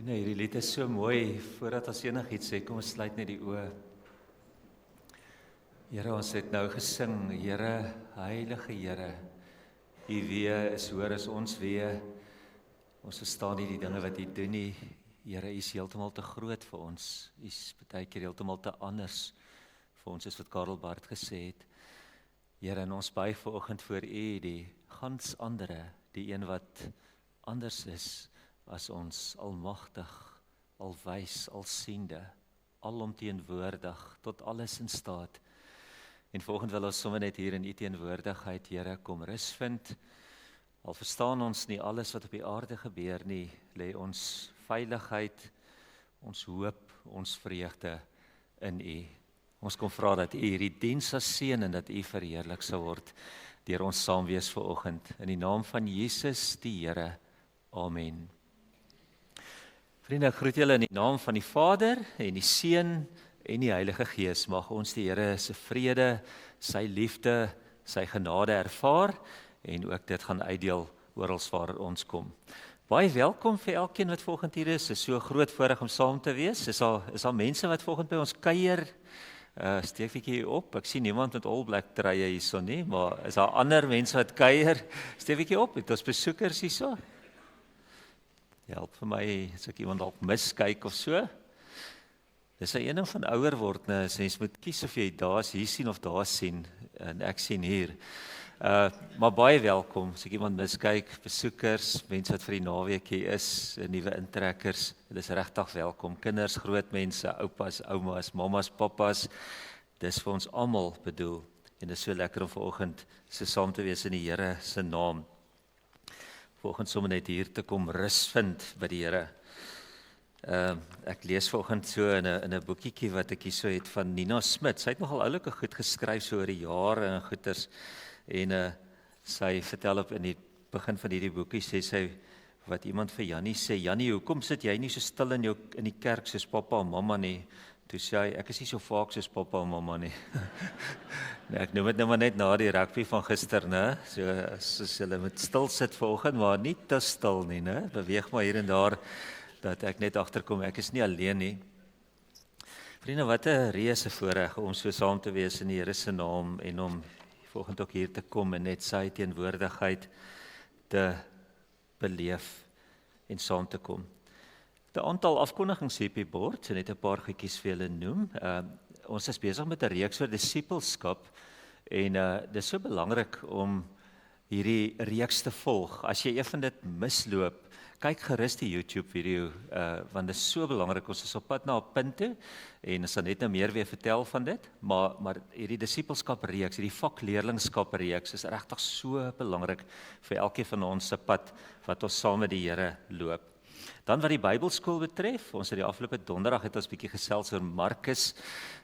Vriende, hierdie lied is so mooi. Voordat ons enigiets sê, kom ons sluit net die oë. Here, ons het nou gesing, Here, Heilige Here, U wee is hoër as ons wee. Ons verstaan nie die dinge wat U doen nie. Here, U is heeltemal te groot vir ons. U is baie keer heeltemal te anders vir ons, as wat Karel Barth gesê het. Here, en ons buig vanoggend voor U, die gans andere, die een wat anders is as ons, almagtig, alwys, alsiende, alomteenwoordig, tot alles in staat. En vanoggend wil ons sommer net hier in U teenwoordigheid, Here, kom rus vind. Al verstaan ons nie alles wat op die aarde gebeur nie, lê ons veiligheid, ons hoop, ons vreugde in U. Ons kom vra dat U hierdie diens sal seën en dat U verheerlik sal word deur ons saam wees vanoggend. In die naam van Jesus die Here. Amen. Vriende, ek groet julle in die naam van die Vader en die Seun en die Heilige Gees. Mag ons die Here se vrede, sy liefde, sy genade ervaar en ook dit gaan uitdeel oral waar ons kom. Baie welkom vir elkeen wat vanoggend hier is. Dit is so 'n groot voorreg om saam te wees. Is daar mense wat vanoggend by ons kuier? Steek 'n bietjie op. Ek sien niemand met All Black truie hierso nie, maar is daar ander mense wat kuier? Steek 'n bietjie op. Het ons besoekers hierso? Help vir my as ek iemand dalk miskyk of so. Dis 'n ding van ouer word, né? Mens moet kies of jy daar sien of daar sien. En ek sien hier. Maar baie welkom. As ek iemand miskyk, besoekers, mense wat vir die naweek hier is, nuwe intrekkers. Hulle is regtig welkom. Kinders, groot mense, oupas, oumas, mammas, pappas. Dis vir ons almal bedoel. En dit is so lekker om vanoggend so saam te wees in die Here se naam. Vanoggend sommer net hier te kom rus vind by die Here. Ek lees vanoggend so in 'n boekietjie wat ek hier so het van Nina Smit. Sy het nogal oulike goed geskryf so oor die jare en goeters. En sy vertel op in die begin van hierdie boekie, sê sy wat iemand vir Jannie sê, Jannie, hoekom sit jy nie so stil in die kerk soos pappa en mamma nie? Toe sê hy, ek is nie so vaak soos pappa en mamma nie. Nee, ek noem dit nou maar net na die rugby van gister, né? Soos julle moet stil sit vanoggend, maar nie te stil nie, né? Beweeg maar hier en daar, dat ek net agterkom, ek is nie alleen nie. Vriende, wat 'n reuse voorreg om so saam te wees in die Here se naam en om vanoggend ook hier te kom en net sy teenwoordigheid te beleef en saam te kom. 'n Aantal afkondigings hier op die bord, so net 'n paar goedjies vir julle noem. Ons is besig met 'n reeks oor disippelskap en dis so belangrik om hierdie reeks te volg. As jy een van dit misloop, kyk gerus die YouTube video, want dit is so belangrik. Ons is op pad na 'n punt toe en ons sal net nou meer weer vertel van dit, maar hierdie disippelskap reeks, hierdie vakleerlingskap reeks is regtig so belangrik vir elkeen van ons se pad wat ons saam met die Here loop. Dan wat die Bybelskool betref, ons het die afgelope donderdag het ons bietjie gesels oor Markus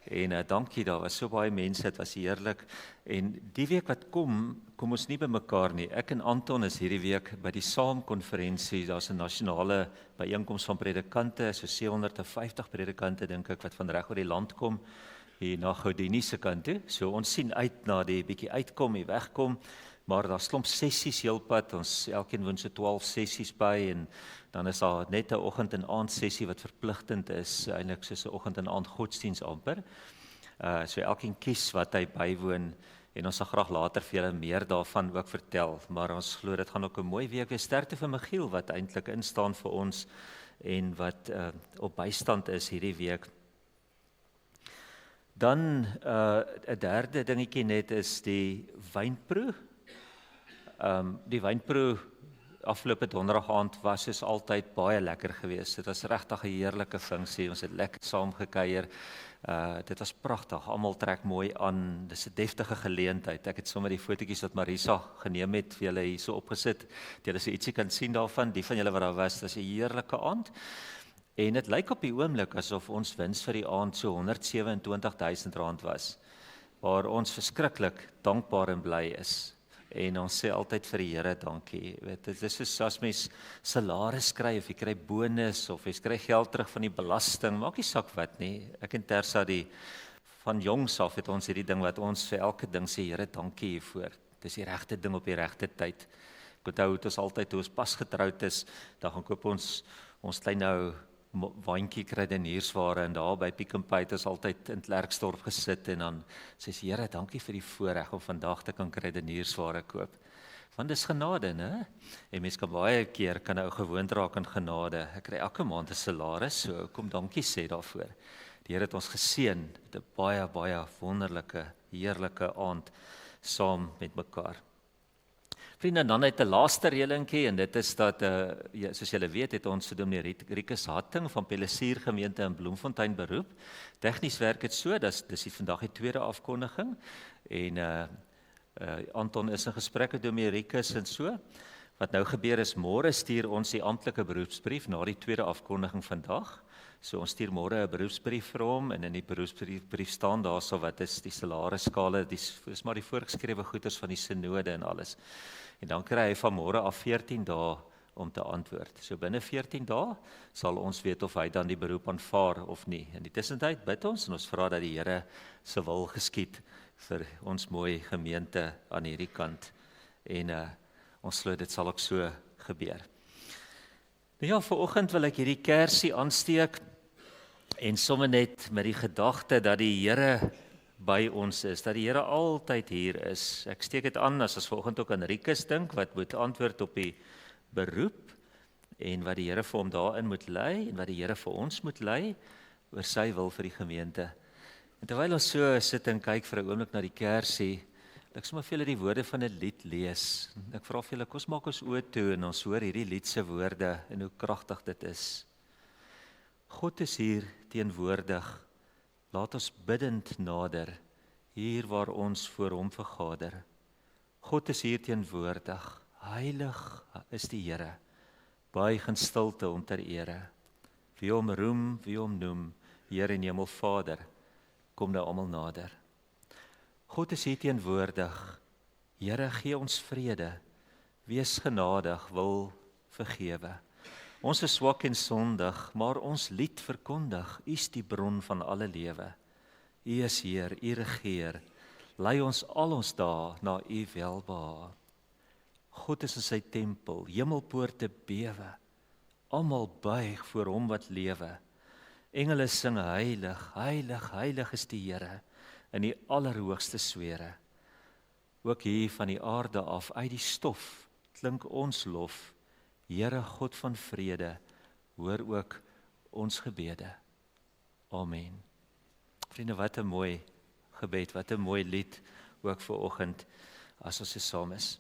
en dankie, daar was so baie mense, dit was heerlik. En die week wat kom ons nie by mekaar nie. Ek en Anton is hierdie week by die Saam-konferensie. Daar's 'n nasionale byeenkoms van predikante, so 750 predikante dink ek wat van reg oor die land kom hier na Goudini se kant toe. So ons sien uit na die bietjie uitkom, die wegkom. Maar daar's klomp sessies heelpad, ons elkeen woon so 12 sessies by en dan is daar net 'n oggend en aand sessie wat verpligtend is, eintlik soos 'n oggend en aand godsdiens amper. So elkeen kies wat hy bywoon en ons sal graag later vir julle meer daarvan ook vertel, maar ons glo dit gaan ook 'n mooi week wees. Sterkte vir Michiel wat eintlik instaan vir ons en wat op bystand is hierdie week. Dan 'n derde dingetjie net is die wynproe. Die wynproe afgelope donderdag aand was soos altyd baie lekker geweest. Dit was regtig 'n heerlike funksie. Ons het lekker saam gekuier. Dit was pragtig. Almal trek mooi aan. Dis 'n deftige geleentheid. Ek het sommer die fotootjies wat Marisa geneem het vir julle hierso opgesit. Julle so ietsie kan sien daarvan. Die van julle wat daar was, dis 'n heerlike aand. En dit lyk op die oomblik asof ons wins vir die aand so R127,000 was, waar ons verskriklik dankbaar en bly is. En ons sê altyd vir die Here dankie. Dit is soos as mens salaris kry of jy kry bonus of jy kry geld terug van die belasting, maak nie saak wat nie. Ek en Tersa van jongs af het ons hierdie ding wat ons vir elke ding sê, Here dankie hiervoor. Dis die regte ding op die regte tyd. Ek onthou het ons altyd toe ons pas getroud is, dan gaan koop ons ons klein nou waantjie krydeniersware en daar by Pick n Pay het ons altyd in Klerksdorp gesit en dan sê sy, Here, dankie vir die voorreg om vandag te kan krydeniersware koop. Want dis genade, né? En mens kan baie keer kan ou gewoond raak aan genade. Ek kry elke maand 'n salaris, so kom dankie sê daarvoor. Die Here het ons geseën met 'n baie, baie wonderlike, heerlike aand saam met mekaar. Vriende, dan het 'n laaste reëlingkie en dit is dat, soos julle weet, het ons vir Dominee Rikus Hatting van Pelesier gemeente in Bloemfontein beroep. Tegnies werk dit so, dis vandag die tweede afkondiging en Anton is in gesprek met Dominee Rikus en so. Wat nou gebeur is, môre stuur ons die amptelike beroepsbrief na die tweede afkondiging vandag. So ons stuur môre 'n beroepsbrief vir hom en in die beroepsbrief staan daarso wat is die salarisskale, dis maar die voorgeskrewe goeders van die sinode en alles. En dan kry hy van môre af 14 dae om te antwoord. So binne 14 dae sal ons weet of hy dan die beroep aanvaar of nie. In die tussentyd bid ons en ons vra dat die Here se wil geskied vir ons mooi gemeente aan hierdie kant. En ons glo dit sal ook so gebeur. Nou ja, vanoggend wil ek hierdie kersie aansteek en sommer net met die gedagte dat die Here by ons is, dat die Here altyd hier is. Ek steek dit aan as ons vanoggend ook aan Rikus dink, wat moet antwoord op die beroep en wat die Here vir hom daarin moet lei en wat die Here vir ons moet lei oor sy wil vir die gemeente. En terwyl ons so sit en kyk vir 'n oomblik na die kersie, ek sommer vir julle die woorde van 'n lied lees. Ek vra vir julle, kom ons maak ons oë toe en ons hoor hierdie lied se woorde en hoe kragtig dit is. God is hier teenwoordig, laat ons biddend nader, hier waar ons voor hom vergader. God is hier teenwoordig, heilig is die Here, buig in stilte om ter ere. Wie hom roem, wie hom noem, Heer en Hemel Vader, kom nou almal nader. God is hier teenwoordig, Here gee ons vrede, wees genadig, wil vergewe. Ons is swak en sondig, maar ons lied verkondig, U is die bron van alle lewe. U is Heer, U regeer, lei ons al ons dae na U welbehae. God is in sy tempel, hemelpoorte bewe, almal buig voor hom wat lewe. Engele sing heilig, heilig, heilig is die Here, in die allerhoogste swere. Ook hier van die aarde af, uit die stof, klink ons lof. Here God van vrede, hoor ook ons gebede. Amen. Vriende, wat 'n mooi gebed, wat 'n mooi lied, ook vir oggend, as ons saam is.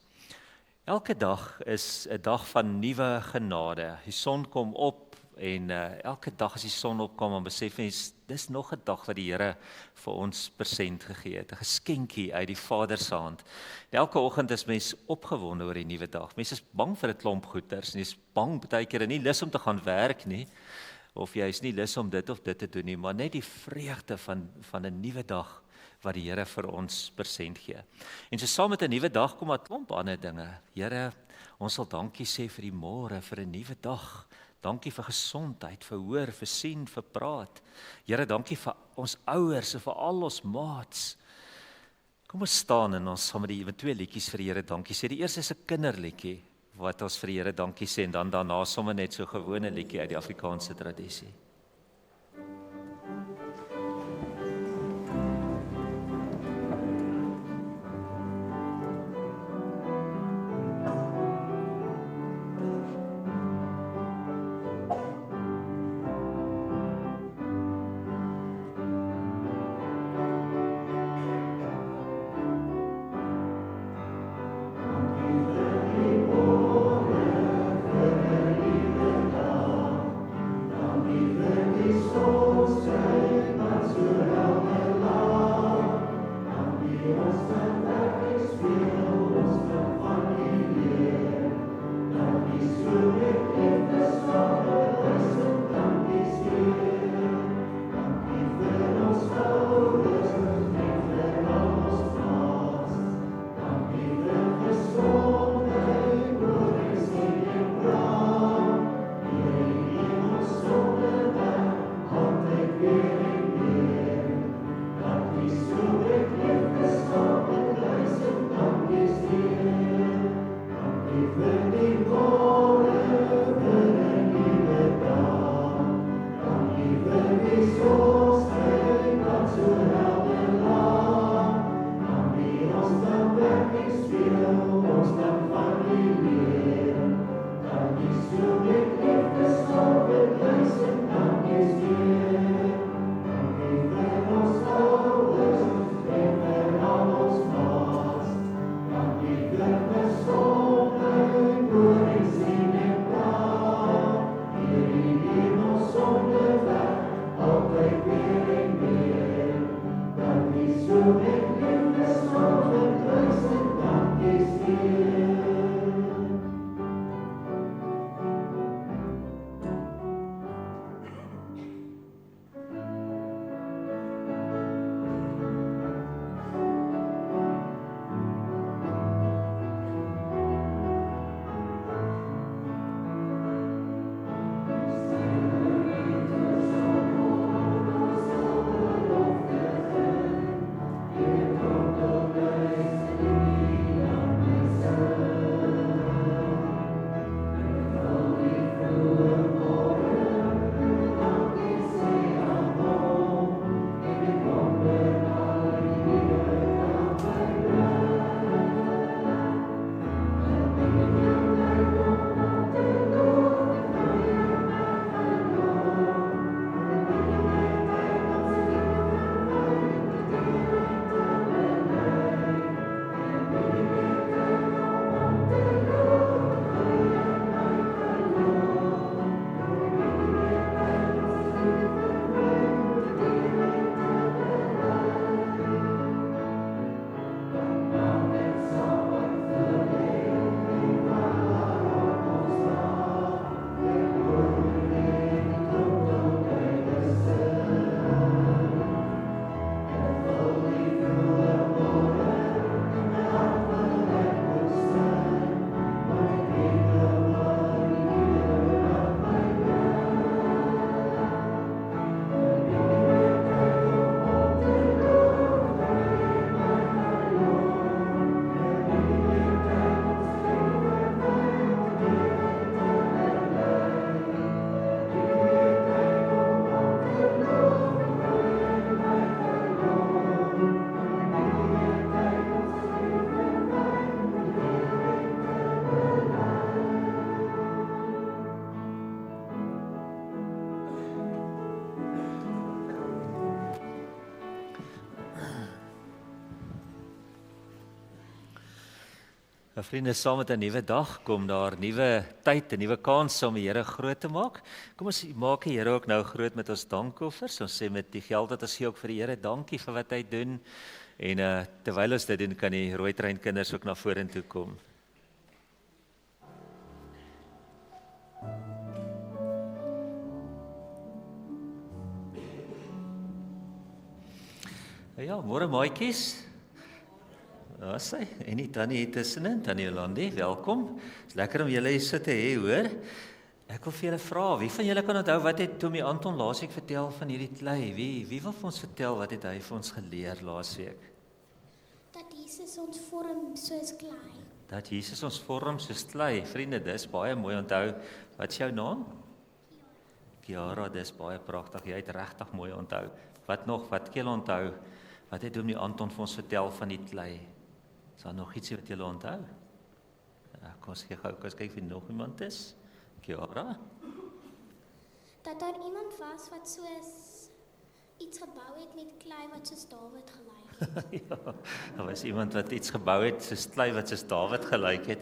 Elke dag is 'n dag van nuwe genade. Die son kom op en elke dag as die son opkom, dan besef mens, dis nog 'n dag wat die Here vir ons persent gegee het, 'n geskenkie uit die Vader se hand. En elke oggend is mens opgewonde oor die nuwe dag. Mense is bang vir 'n klomp goeters, en jy is bang baie keer nie lus om te gaan werk nie, of jy is nie lus om dit of dit te doen nie, maar net die vreugde van 'n nuwe dag wat die Here vir ons persent gee. En so saam met 'n nuwe dag kom 'n klomp ander dinge. Here, ons sal dankie sê vir die môre, vir 'n nuwe dag. Dankie vir gesondheid, vir hoor, vir sien, vir praat. Here, dankie vir ons ouers en vir al ons maats. Kom ons staan en ons gaan met twee liedjies vir die Here dankie sê. Die eerste is 'n kinderliedjie wat ons vir die Here dankie sê en dan daarna sommer net so 'n gewone liedjie uit die Afrikaanse tradisie. Amen. Vriende, saam met 'n nuwe dag kom daar nuwe tyd, 'n nuwe kans om die Here groot te maak. Kom ons maak die Here ook nou groot met ons dankoffers. Ons sê met die geld wat ons gee ook vir die Here dankie vir wat hy doen. En terwyl ons dit doen, kan die rooi trein kinders ook na vorentoe kom. Ja, môre maatjies. Daar is hy, en die tannie hier tussenin, tannie Jolandi, welkom. Is lekker om julle hier so te hê, hoor. Ek wil vir julle vra, wie van julle kan onthou wat het Tommy Anton laasweek vertel van hierdie klei? Wie wil vir ons vertel wat het hy vir ons geleer laasweek? Dat Jesus ons vorm soos klei. Dat Jesus ons vorm soos klei. Vriende, dis baie mooi onthou. Wat is jou naam? Kiara, dis baie pragtig. Jy het regtig mooi onthou. Wat nog? Wat kan jy onthou? Wat het Tommy Anton vir ons vertel van die klei? Is daar nog ietsie wat julle onthou? Ja, kom ons kyk of nog iemand is. Kiara? Dat daar iemand was wat soos iets gebou het met klei wat soos Dawid gelyk het. Ja, daar was iemand wat iets gebou het soos klei wat soos Dawid gelyk het.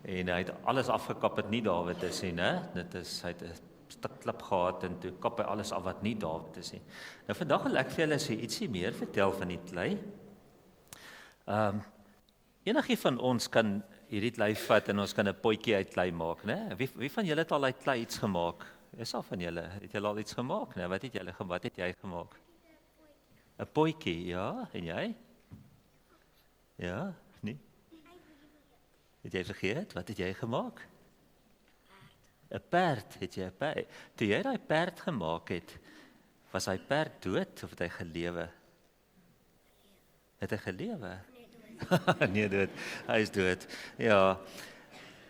En hy het alles afgekap wat nie Dawid is nie, né? Hy het 'n stuk klip gehad en toe kap hy alles af wat nie Dawid is nie. Nou vandag wil ek vir julle so ietsie meer vertel van die klei. Enigie van ons kan hierdie klei vat en ons kan 'n potjie uit klei maak, né? Wie van julle het al uit klei iets gemaak? Is al van julle, het julle al iets gemaak, né? Wat het jy gemaak? 'n Potjie, ja, en jy? Ja, nee. Het jy vergeet? Wat het jy gemaak? 'n Perd, het jy 'n perd? Toe jy daai perd gemaak het, was hy perd dood of het hy gelewe? Het hy gelewe? Nee, dood. Hy is dood. Ja.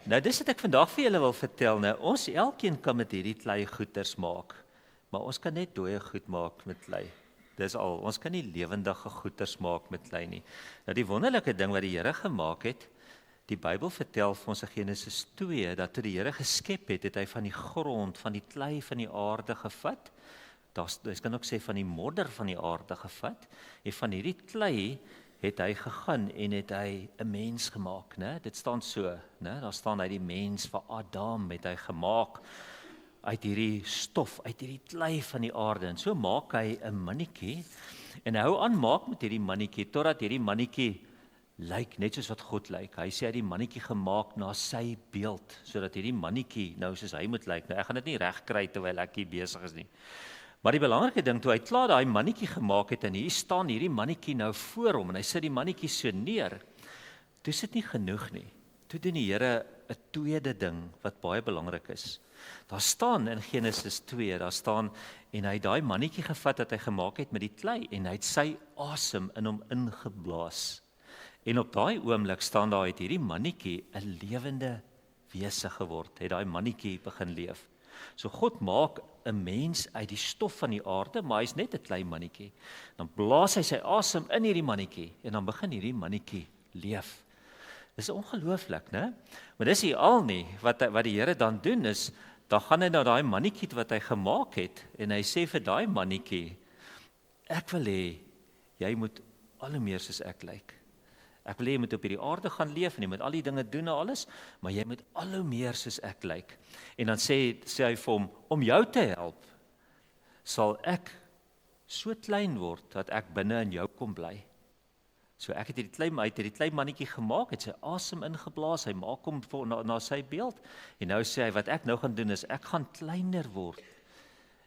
Nou dis wat ek vandag vir julle wil vertel, nou. Ons elkeen kan met hierdie klei goeders maak, maar ons kan net dooie goed maak met klei. Dis al. Ons kan nie lewendige goeders maak met klei nie. Nou die wonderlike ding wat die Here gemaak het, die Bybel vertel vir ons in Genesis 2 dat toe die Here geskep het, het hy van die grond, van die klei van die aarde gevat. Jy kan ook sê van die modder van die aarde gevat. En van hierdie klei het hy gegaan en het hy 'n mens gemaak, né? Dit staan so, né? Daar staan hy die mens vir Adam het hy gemaak uit hierdie stof, uit hierdie klei van die aarde. En so maak hy 'n mannetjie en hy hou aan maak met hierdie mannetjie totdat hierdie mannetjie lyk net soos wat God lyk. Hy sê hy het die mannetjie gemaak na sy beeld, sodat hierdie mannetjie nou soos hy moet lyk. Nou ek gaan dit nie reg kry terwyl ek hier besig is nie. Maar die belangrike ding, toe hy klaar daai mannetjie gemaak het en hier staan hierdie mannetjie nou voor hom en hy sit die mannetjie so neer, toe is dit nie genoeg nie. Toe doen die Here 'n tweede ding wat baie belangrik is. Daar staan in Genesis 2, daar staan, en hy het daai mannetjie gevat wat hy gemaak het met die klei en hy het sy asem in hom ingeblaas. En op daai oomblik staan daar het hierdie mannetjie 'n lewende wese geword, het daai mannetjie begin leef. So God maak 'n mens uit die stof van die aarde, maar hy's net 'n klein mannetjie. Dan blaas hy sy asem in hierdie mannetjie en dan begin hierdie mannetjie leef. Dis ongelooflik, né? Maar dis nie al nie. Wat die Here dan doen is, dan gaan hy na daai mannetjie wat hy gemaak het en hy sê vir daai mannetjie, ek wil hê jy moet al hoe meer soos ek lyk. Ek wil hê jy moet op hierdie aarde gaan leef en jy moet al die dinge doen en alles, maar jy moet al hoe meer soos ek lyk. En dan sê hy vir hom, om jou te help, sal ek so klein word dat ek binne in jou kom bly. So ek het hierdie klein mannetjie gemaak, het sy asem ingeblaas, hy maak hom na sy beeld. En nou sê hy, wat ek nou gaan doen is, ek gaan kleiner word.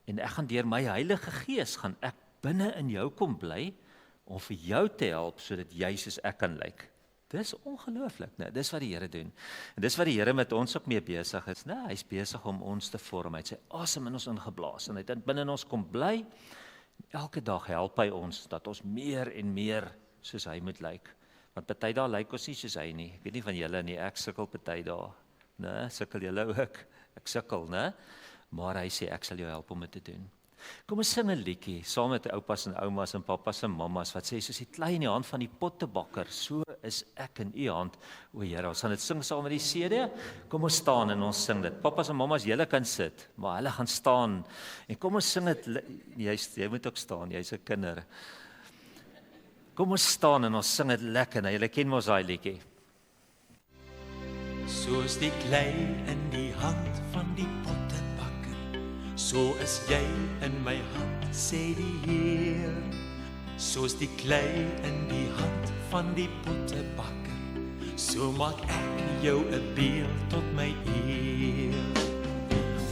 En ek gaan deur my Heilige Gees, gaan ek binne in jou kom bly, om vir jou te help, sodat jy soos ek kan lyk. Dis ongelooflik, né? Dis wat die Here doen. En dis wat die Here met ons ook mee besig is, né? Hy's besig om ons te vorm. Hy het sy asem in ons ingeblaas en hy het binne in ons kom bly. Elke dag help hy ons dat ons meer en meer soos hy moet lyk. Want party dae lyk ons nie soos hy nie. Ek weet nie van julle nie, ek sukkel party dae, né? Sukkel julle ook? Ek sukkel, né? Maar hy sê ek sal jou help om dit te doen. Kom ons sing 'n liedjie saam met oupas en oumas en pappas en mammas wat sê soos die klei in die hand van die pottebakker, so is ek in u hand, o Here. Ons gaan dit sing saam met die CD. Kom ons staan en ons sing dit. Pappas en mammas, julle kan sit, maar hulle gaan staan. En kom ons sing dit. Jy moet ook staan, jy's 'n kinder. Kom ons staan en ons sing dit lekker. Nou, julle ken mos daai liedjie. Soos die klei in die hand van die pottebakker, so is jy in my hand, sê die Heer. Soos die klei in die hand van die pottebakker, so maak ek jou 'n beeld tot my eer.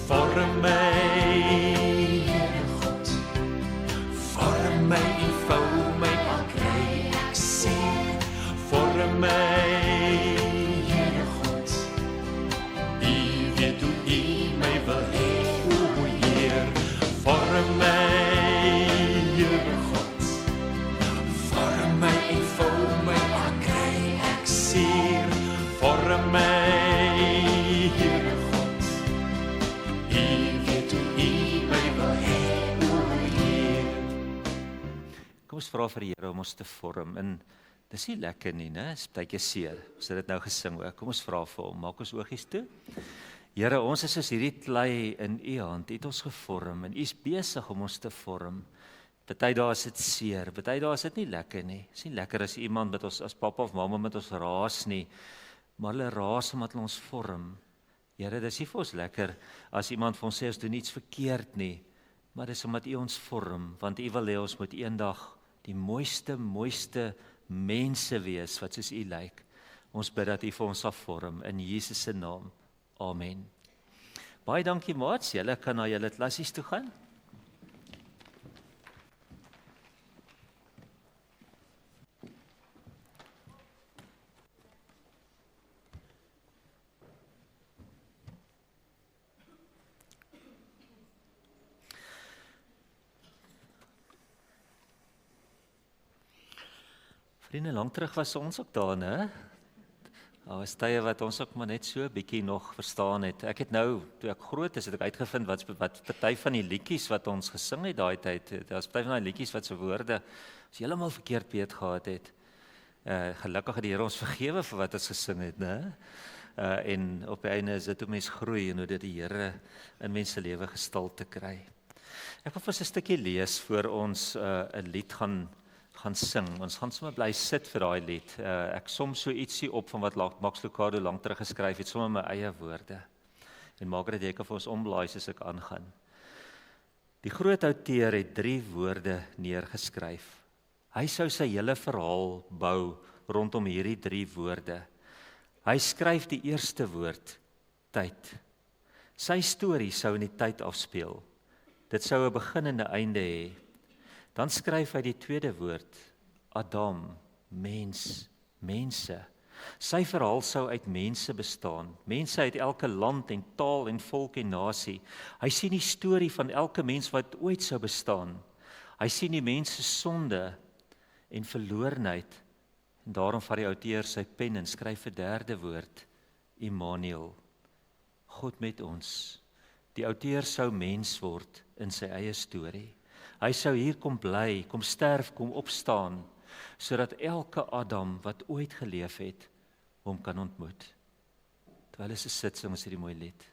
Vorm my, Here God, vorm my en vou my, al kry ek seer. Vorm my, Here God, U weet hoe U my wil hê, o Heer. Vorm my, Here God, vorm my en vou my, al kry ek seer. Vorm my, Here God, U weet hoe U my wil hê, o Heer. Kom ons vra vir die Here om ons te vorm. En dis nie lekker nie, né? Dis partykeer seer. Ons het dit nou gesing ook. Kom ons vra vir hom. Maak ons oogies toe. Here, ons is soos hierdie klei in U hand. U het ons gevorm en U is besig om ons te vorm. Party dae is dit seer, party dae is dit nie lekker nie. Dis nie lekker as iemand met ons, as pappa of mamma met ons raas nie, maar hulle raas omdat hulle ons vorm. Here, dis nie vir ons lekker as iemand vir ons sê ons doen iets verkeerd nie, maar dis omdat U ons vorm, want U wil hê ons moet eendag die mooiste mense wees wat soos U lyk. Ons bid dat U vir ons sal vorm in Jesus se naam. Amen. Baie dankie maats, julle kan na julle klassies toe gaan. Vriende, lank terug was ons ook daar, né? Daar was tye wat ons ook maar net so 'n bietjie nog verstaan het. Ek het nou, toe ek groot is, het ek uitgevind wat party van die liedjies wat ons gesing het daai tyd, daar's party van daai liedjies wat se woorde as heeltemal verkeerd beet gehad het. Gelukkig het die Here ons vergewe vir wat ons gesing het, né? En op die einde is dit hoe mens groei en hoe dit die Here in mense se lewe gestalte kry. Ek wil vir 'n stukkie lees voor ons 'n lied gaan sing. Ons gaan sommer bly sit vir daai lied. Ek som so ietsie op van wat Max Lucado lank terug geskryf het, sommer my eie woorde. En maak dit jy kan vir ons omblaai as ek aangaan. Die groot outeur het 3 woorde neergeskryf. Hy sou sy hele verhaal bou rondom hierdie 3 woorde. Hy skryf die eerste woord, tyd. Sy storie sou in die tyd afspeel. Dit sou 'n begin en 'n einde hê. Dan skryf hy die tweede woord, Adam, mens, mense. Sy verhaal sou uit mense bestaan, mense uit elke land en taal en volk en nasie. Hy sien die storie van elke mens wat ooit sou bestaan. Hy sien die mens se sonde en verlorenheid. En daarom vat die outeur sy pen en skryf 'n derde woord, Immanuel, God met ons. Die outeur sou mens word in sy eie storie. Hy sou hier kom bly, kom sterf, kom opstaan, sodat elke Adam wat ooit geleef het, hom kan ontmoet. Terwyl hy sit, sing ons hierdie mooi lied.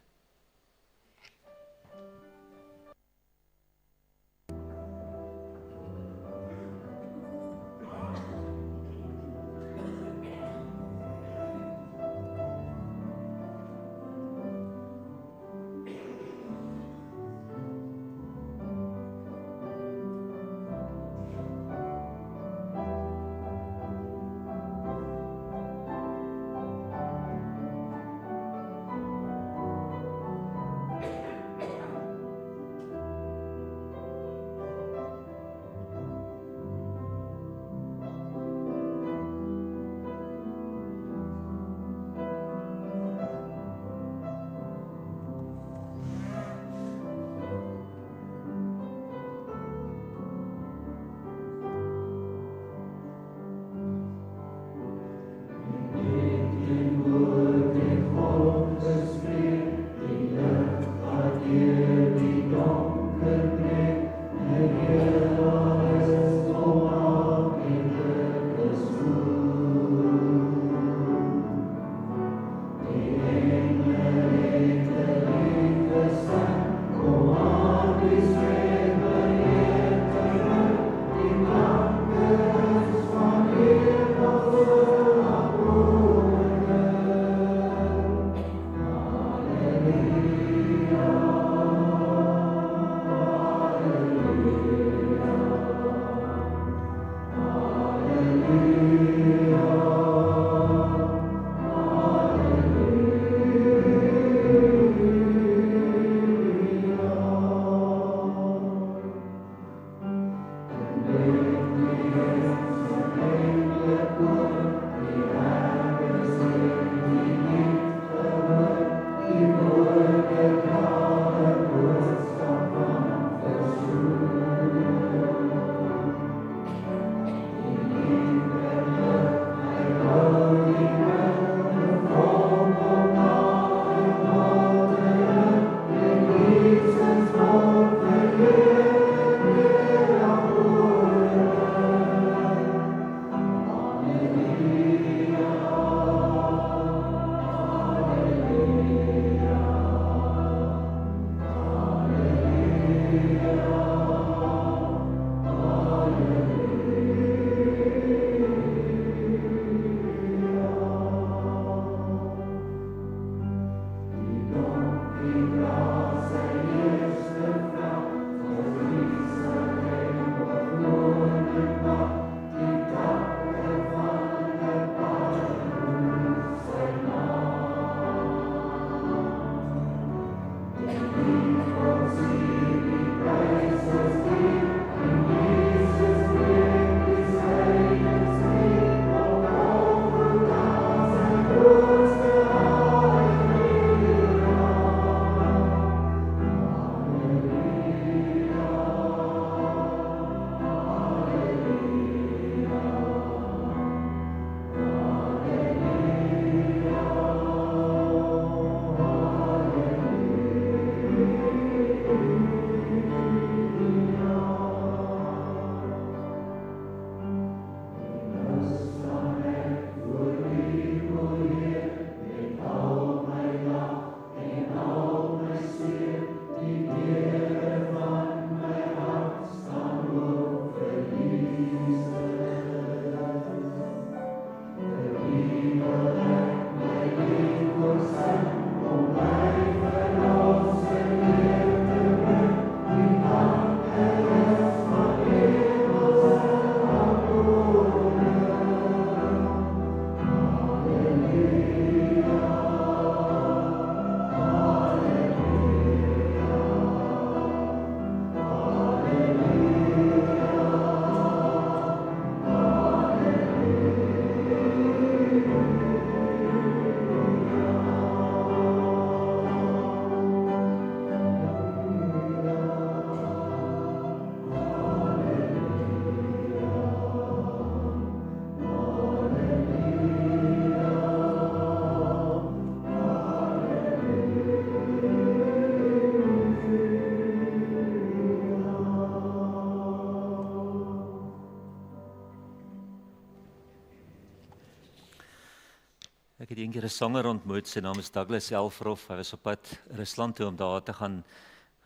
Ek het eendag 'n sanger ontmoet, sy naam is Douglas Elfroff. Hy was op pad Rusland toe om daar te gaan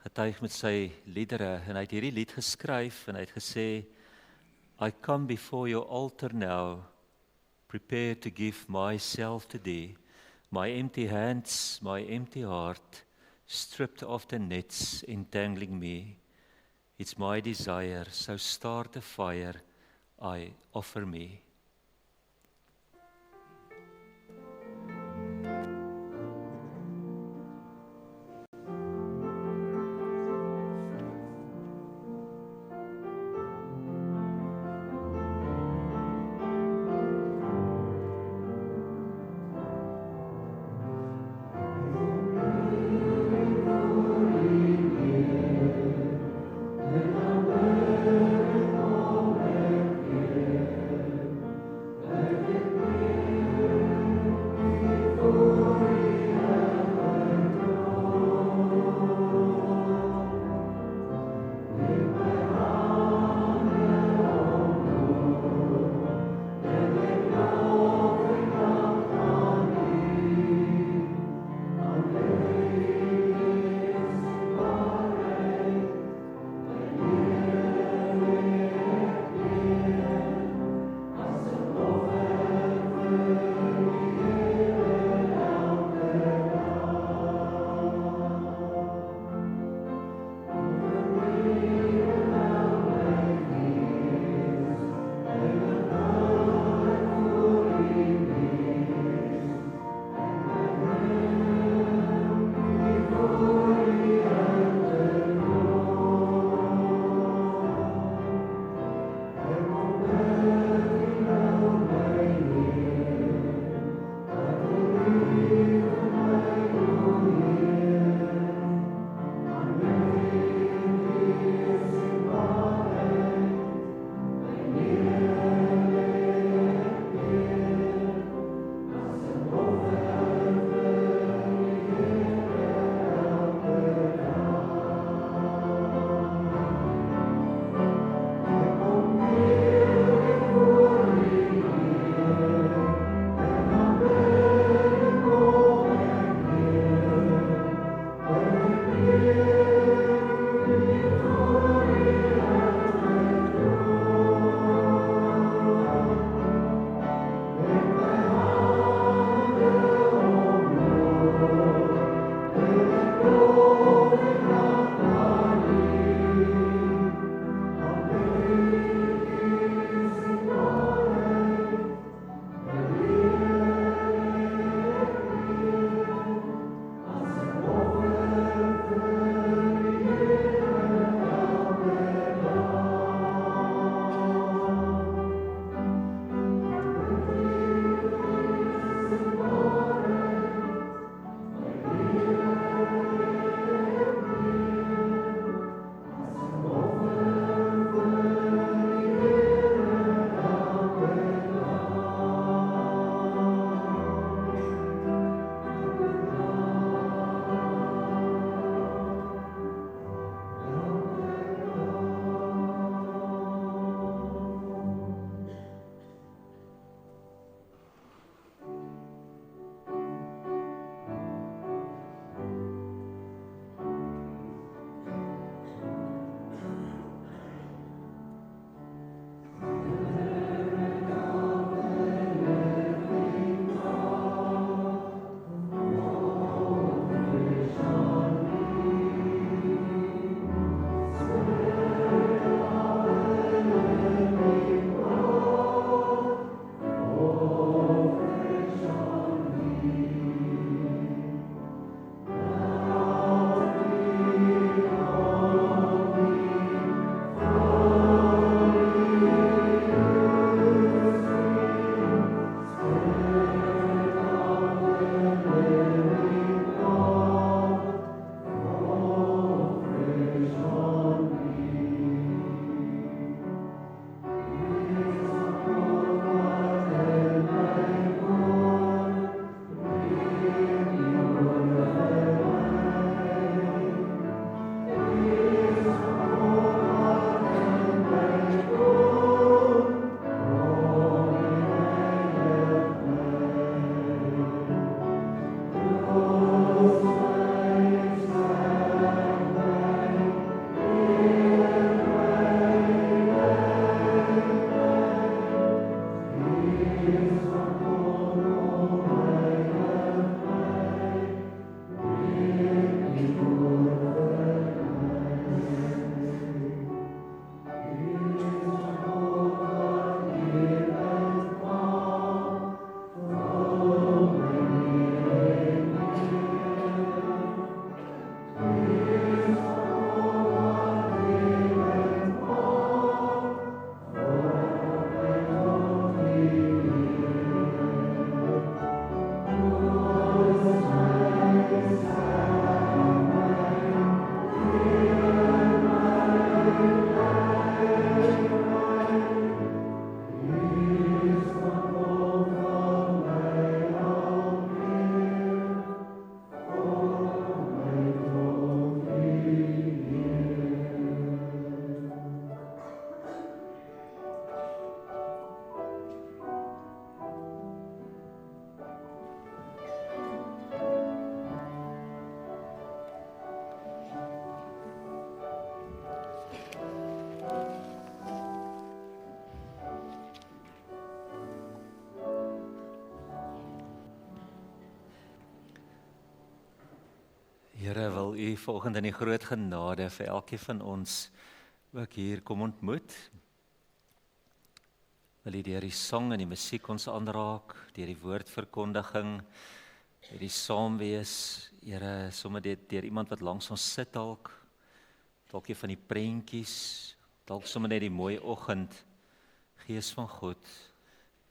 getuig met sy liedere en hy het hierdie lied geskryf en hy het gesê, I come before your altar now, prepared to give myself to thee, my empty hands, my empty heart, stripped of the nets entangling me. It's my desire, so start a fire I offer me. Here, wil U vanoggend in die groot genade vir elkeen van ons ook hier kom ontmoet. Wil U deur die sang en die musiek ons aanraak, deur die woordverkondiging, deur die saamwees, Here, sommer deur iemand wat langs ons sit dalk een van die prentjies, dalk sommer net die mooi oggend, Gees van God,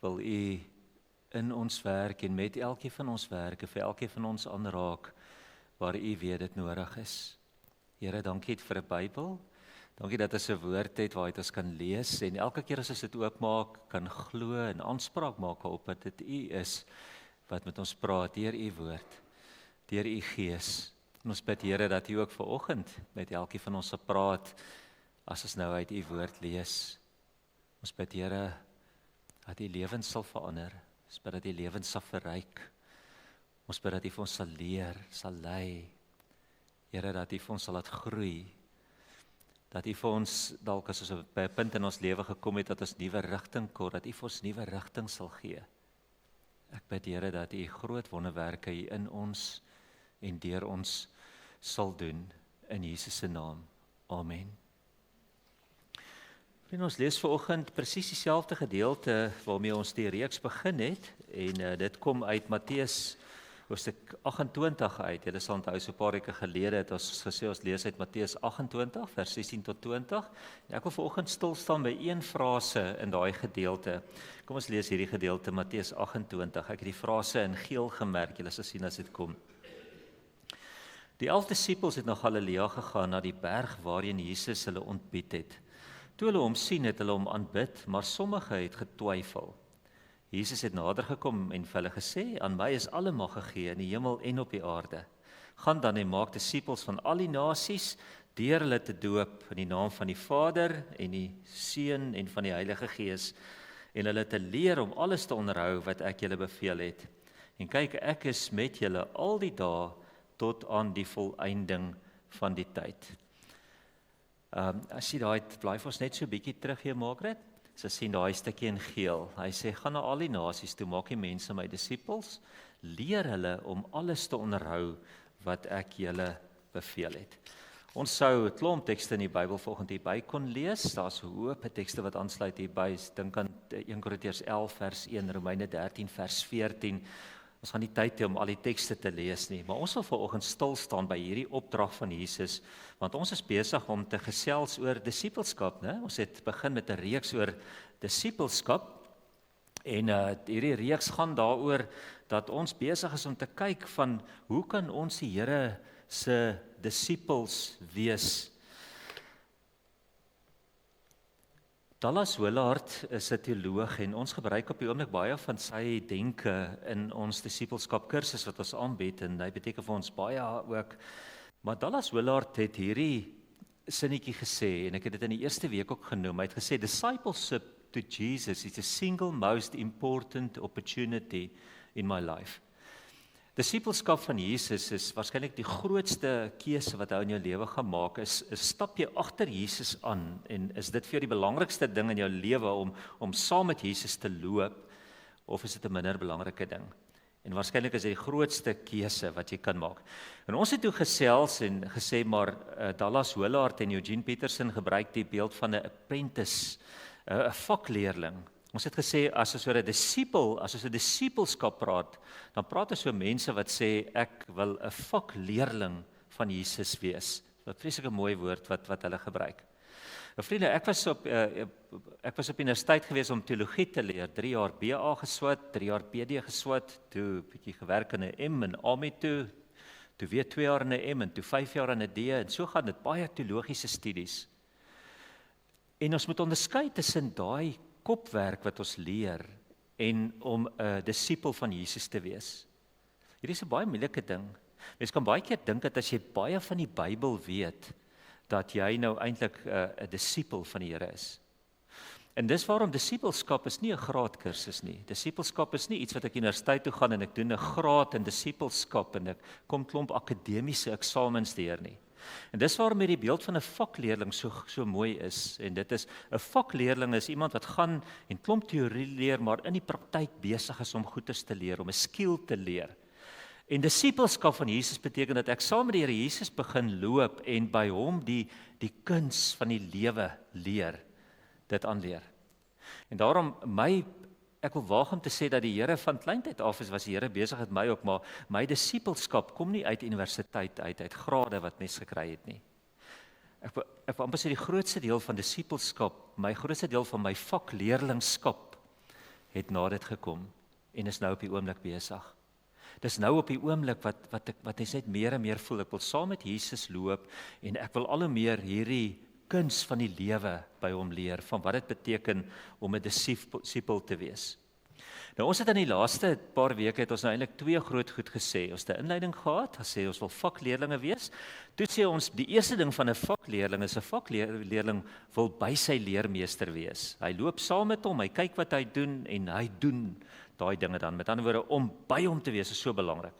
wil U in ons werk en met elkeen van ons werke, vir elkeen van ons aanraak, waar U weet dit nodig is. Here, dankie vir 'n Bybel. Dankie dat ons 'n woord het waar ons kan lees en elke keer as ons dit oopmaak, kan glo en aanspraak maak op dat dit U is wat met ons praat deur U woord, deur U Gees. En ons bid, Here, dat U ook vanoggend met elkeen van ons sal praat as ons nou uit U woord lees. Ons bid, Here, dat U lewens sal verander. Ons bid dat U lewens sal verryk. Ons bid dat U vir ons sal leer, sal lei. Here, dat U vir ons sal laat groei. Dat U vir ons, dalk as ons by 'n punt in ons lewe gekom het, dat ons nuwe rigting kort, dat U vir ons nuwe rigting sal gee. Ek bid, Here, dat U groot wonderwerke hier in ons en deur ons sal doen, in Jesus se naam. Amen. Ons lees vanoggend presies dieselfde gedeelte waarmee ons die reeks begin het, en dit kom uit Matteus hoofstuk 28 uit. Julle sal onthou, so 'n paar weke gelede het ons gesê ons lees uit Matteus 28 vers 16 tot 20. En ek wil vanoggend stil staan by een frase in daai gedeelte. Kom ons lees hierdie gedeelte Matteus 28. Ek het die frase in geel gemerk. Julle sal sien as dit kom. Die 11 disippels het na Galilea gegaan, na die berg waarheen Jesus hulle ontbied het. Toe hulle hom sien, het hulle hom aanbid, maar sommige het getwyfel. Jesus het nader gekom en vir hulle gesê, aan my is alle mag gegee in die hemel en op die aarde. Gaan dan en maak disippels van al die nasies, deur hulle te doop in die naam van die Vader en die Seun en van die Heilige Gees, en hulle te leer om alles te onderhou wat ek julle beveel het. En kyk, ek is met julle al die dae tot aan die volëinding van die tyd. As jy daai, bly vir ons net so 'n bietjie terug hier, Margaret. So sien daai stukkie in geel. Hy sê, gaan na al die nasies toe, maak die mense my disippels, leer hulle om alles te onderhou wat ek julle beveel het. Ons sou 'n klomp tekste in die Bybel volgens hierby kon lees. Daar's 'n hoop tekste wat aansluit hierby. Dink aan 1 Korintiërs 11 vers 1, Romeine 13 vers 14. Ons gaan nie tyd hê om al die tekste te lees nie, maar ons wil vanoggend stil staan by hierdie opdrag van Jesus, want ons is besig om te gesels oor disippelskap, né? Ons het begin met 'n reeks oor disippelskap, en hierdie reeks gaan daaroor dat ons besig is om te kyk van hoe kan ons die Here se disippels wees. Dallas Willard is 'n teoloog en ons gebruik op die oomblik baie van sy denke in ons disippelskap kursus wat ons aanbied, en hy beteken vir ons baie ook. Maar Dallas Willard het hierdie sinnetjie gesê, en ek het dit in die eerste week ook genoem. Hy het gesê, discipleship to Jesus is the single most important opportunity in my life. Disippelskap van Jesus is waarskynlik die grootste keuse wat hy in jou lewe gaan maak, is stap jy agter Jesus aan, en is dit vir jou die belangrikste ding in jou lewe om saam met Jesus te loop, of is dit 'n minder belangrike ding? En waarskynlik is dit die grootste keuse wat jy kan maak. En ons het toe gesels en gesê, maar Dallas Willard en Eugene Peterson gebruik die beeld van 'n apprentice, 'n vakleerling. Ons het gesê, as ons oor 'n disipel, as ons 'n disippelskap praat, dan praat ons oor mense wat sê, ek wil 'n vakleerling van Jesus wees. 'n Vreeslike mooi woord wat hulle gebruik. Vriende, ek was op universiteit gewees om teologie te leer, 3 jaar BA geswat, 3 jaar PD geswat, toe bietjie gewerk in 'n M en AME toe weer 2 jaar in 'n M en toe 5 jaar in 'n D, en so gaan dit, baie teologiese studies. En ons moet onderskei tussen daai kopwerk wat ons leer en om 'n disipel van Jesus te wees. Hierdie is 'n baie moeilike ding. Mens kan baie keer dink dat as jy baie van die Bybel weet, dat jy nou eintlik 'n disipel van die Here is. En dis waarom disippelskap is nie 'n graadkursus nie. Disippelskap is nie iets wat ek universiteit toe gaan en ek doen 'n graad in disippelskap en ek kom klomp akademiese eksamens deur nie. En dis waarom hierdie beeld van 'n vakleerling so mooi is. En dit is 'n vakleerling is iemand wat gaan en klomp teorie leer, maar in die praktyk besig is om goeders te leer, om 'n skill te leer. En disippelskap van Jesus beteken dat ek saam met die Here Jesus begin loop en by hom die kuns van die lewe leer, dit aanleer. En daarom ek wil waag om te sê dat die Here van kleintyd af was die Here besig met my ook, maar my disippelskap kom nie uit universiteit uit grade wat mens gekry het nie. Ek wil amper sê die grootste deel van disippelskap, my grootste deel van my vakleerlingskap het na dit gekom en is nou op die oomblik besig. Dis nou op die oomblik wat ek net meer en meer voel, ek wil saam met Jesus loop en ek wil al hoe meer hierdie kuns van die lewe by hom leer, van wat dit beteken om 'n disipel te wees. Nou ons het in die laaste paar weke het ons nou eintlik 2 groot goed gesê. Ons het 'n inleiding gehad, gesê ons wil vakleerlinge wees. Toe sê ons die eerste ding van 'n vakleerling is 'n vakleerling wil by sy leermeester wees. Hy loop saam met hom, hy kyk wat hy doen en hy doen daai dinge dan. Met ander woorde, om by hom te wees is so belangrik.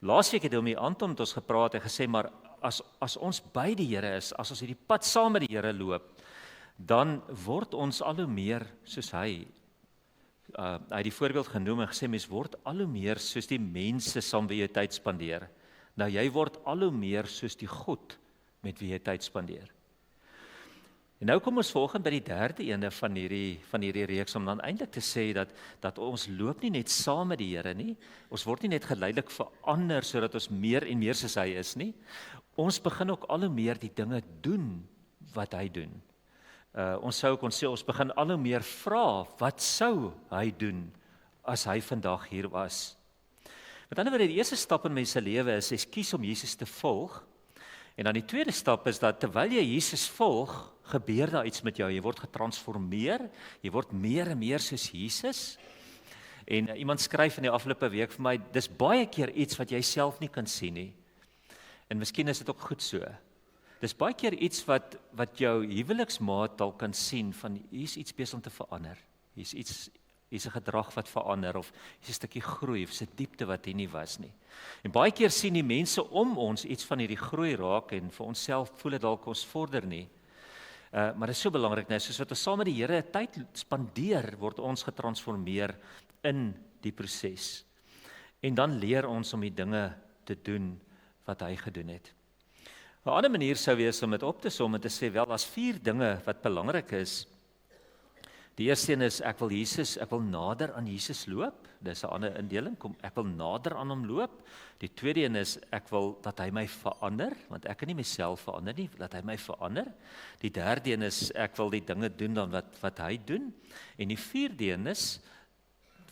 Laasweek het Oomie Anton met ons gepraat en gesê, maar as ons by die Here is, as ons hierdie pad saam met die Here loop, dan word ons al hoe meer soos hy. Hy het die voorbeeld genoem en gesê, mens word al hoe meer soos die mense saam wie jy tyd spandeer. Nou jy word al hoe meer soos die God met wie jy tyd spandeer. En nou kom ons volgende by die derde ene van hierdie reeks, om dan eintlik te sê dat ons loop nie net saam met die Here nie, ons word nie net geleidelik verander sodat ons meer en meer soos hy is nie. Ons begin ook al hoe meer die dinge doen wat hy doen. Ons sou kon sê, ons begin al hoe meer vra, wat sou hy doen as hy vandag hier was? Met ander woorde, die eerste stap in mense lewe is, jy kies om Jesus te volg, en dan die tweede stap is dat terwyl jy Jesus volg, gebeur daar iets met jou, jy word getransformeer, jy word meer en meer soos Jesus, en iemand skryf in die afgelope week vir my, dis baie keer iets wat jy self nie kan sien nie, en miskien is dit ook goed so. Dis baie keer iets wat jou huweliksmaat dalk kan sien van hier's iets besig om te verander. Hier's 'n gedrag wat verander of hier's 'n stukkie groei of 'n diepte wat hier nie was nie. En baie keer sien die mense om ons iets van hierdie groei raak en vir onsself voel dit dalk ons vorder nie. Maar dit is so belangrik nou, soos wat ons saam met die Here tyd spandeer, word ons getransformeer in die proses. En dan leer ons om die dinge te doen wat hy gedoen het. 'n ander manier sou wees om dit op te som en te sê, wel, as 4 dinge wat belangrik is. Die eerste een is, ek wil nader aan Jesus loop. Dis 'n ander indeling, ek wil nader aan hom loop. Die tweede een is, ek wil dat hy my verander, want ek kan nie myself verander nie, dat hy my verander. Die derde een is, ek wil die dinge doen dan wat hy doen. En die vierde een is,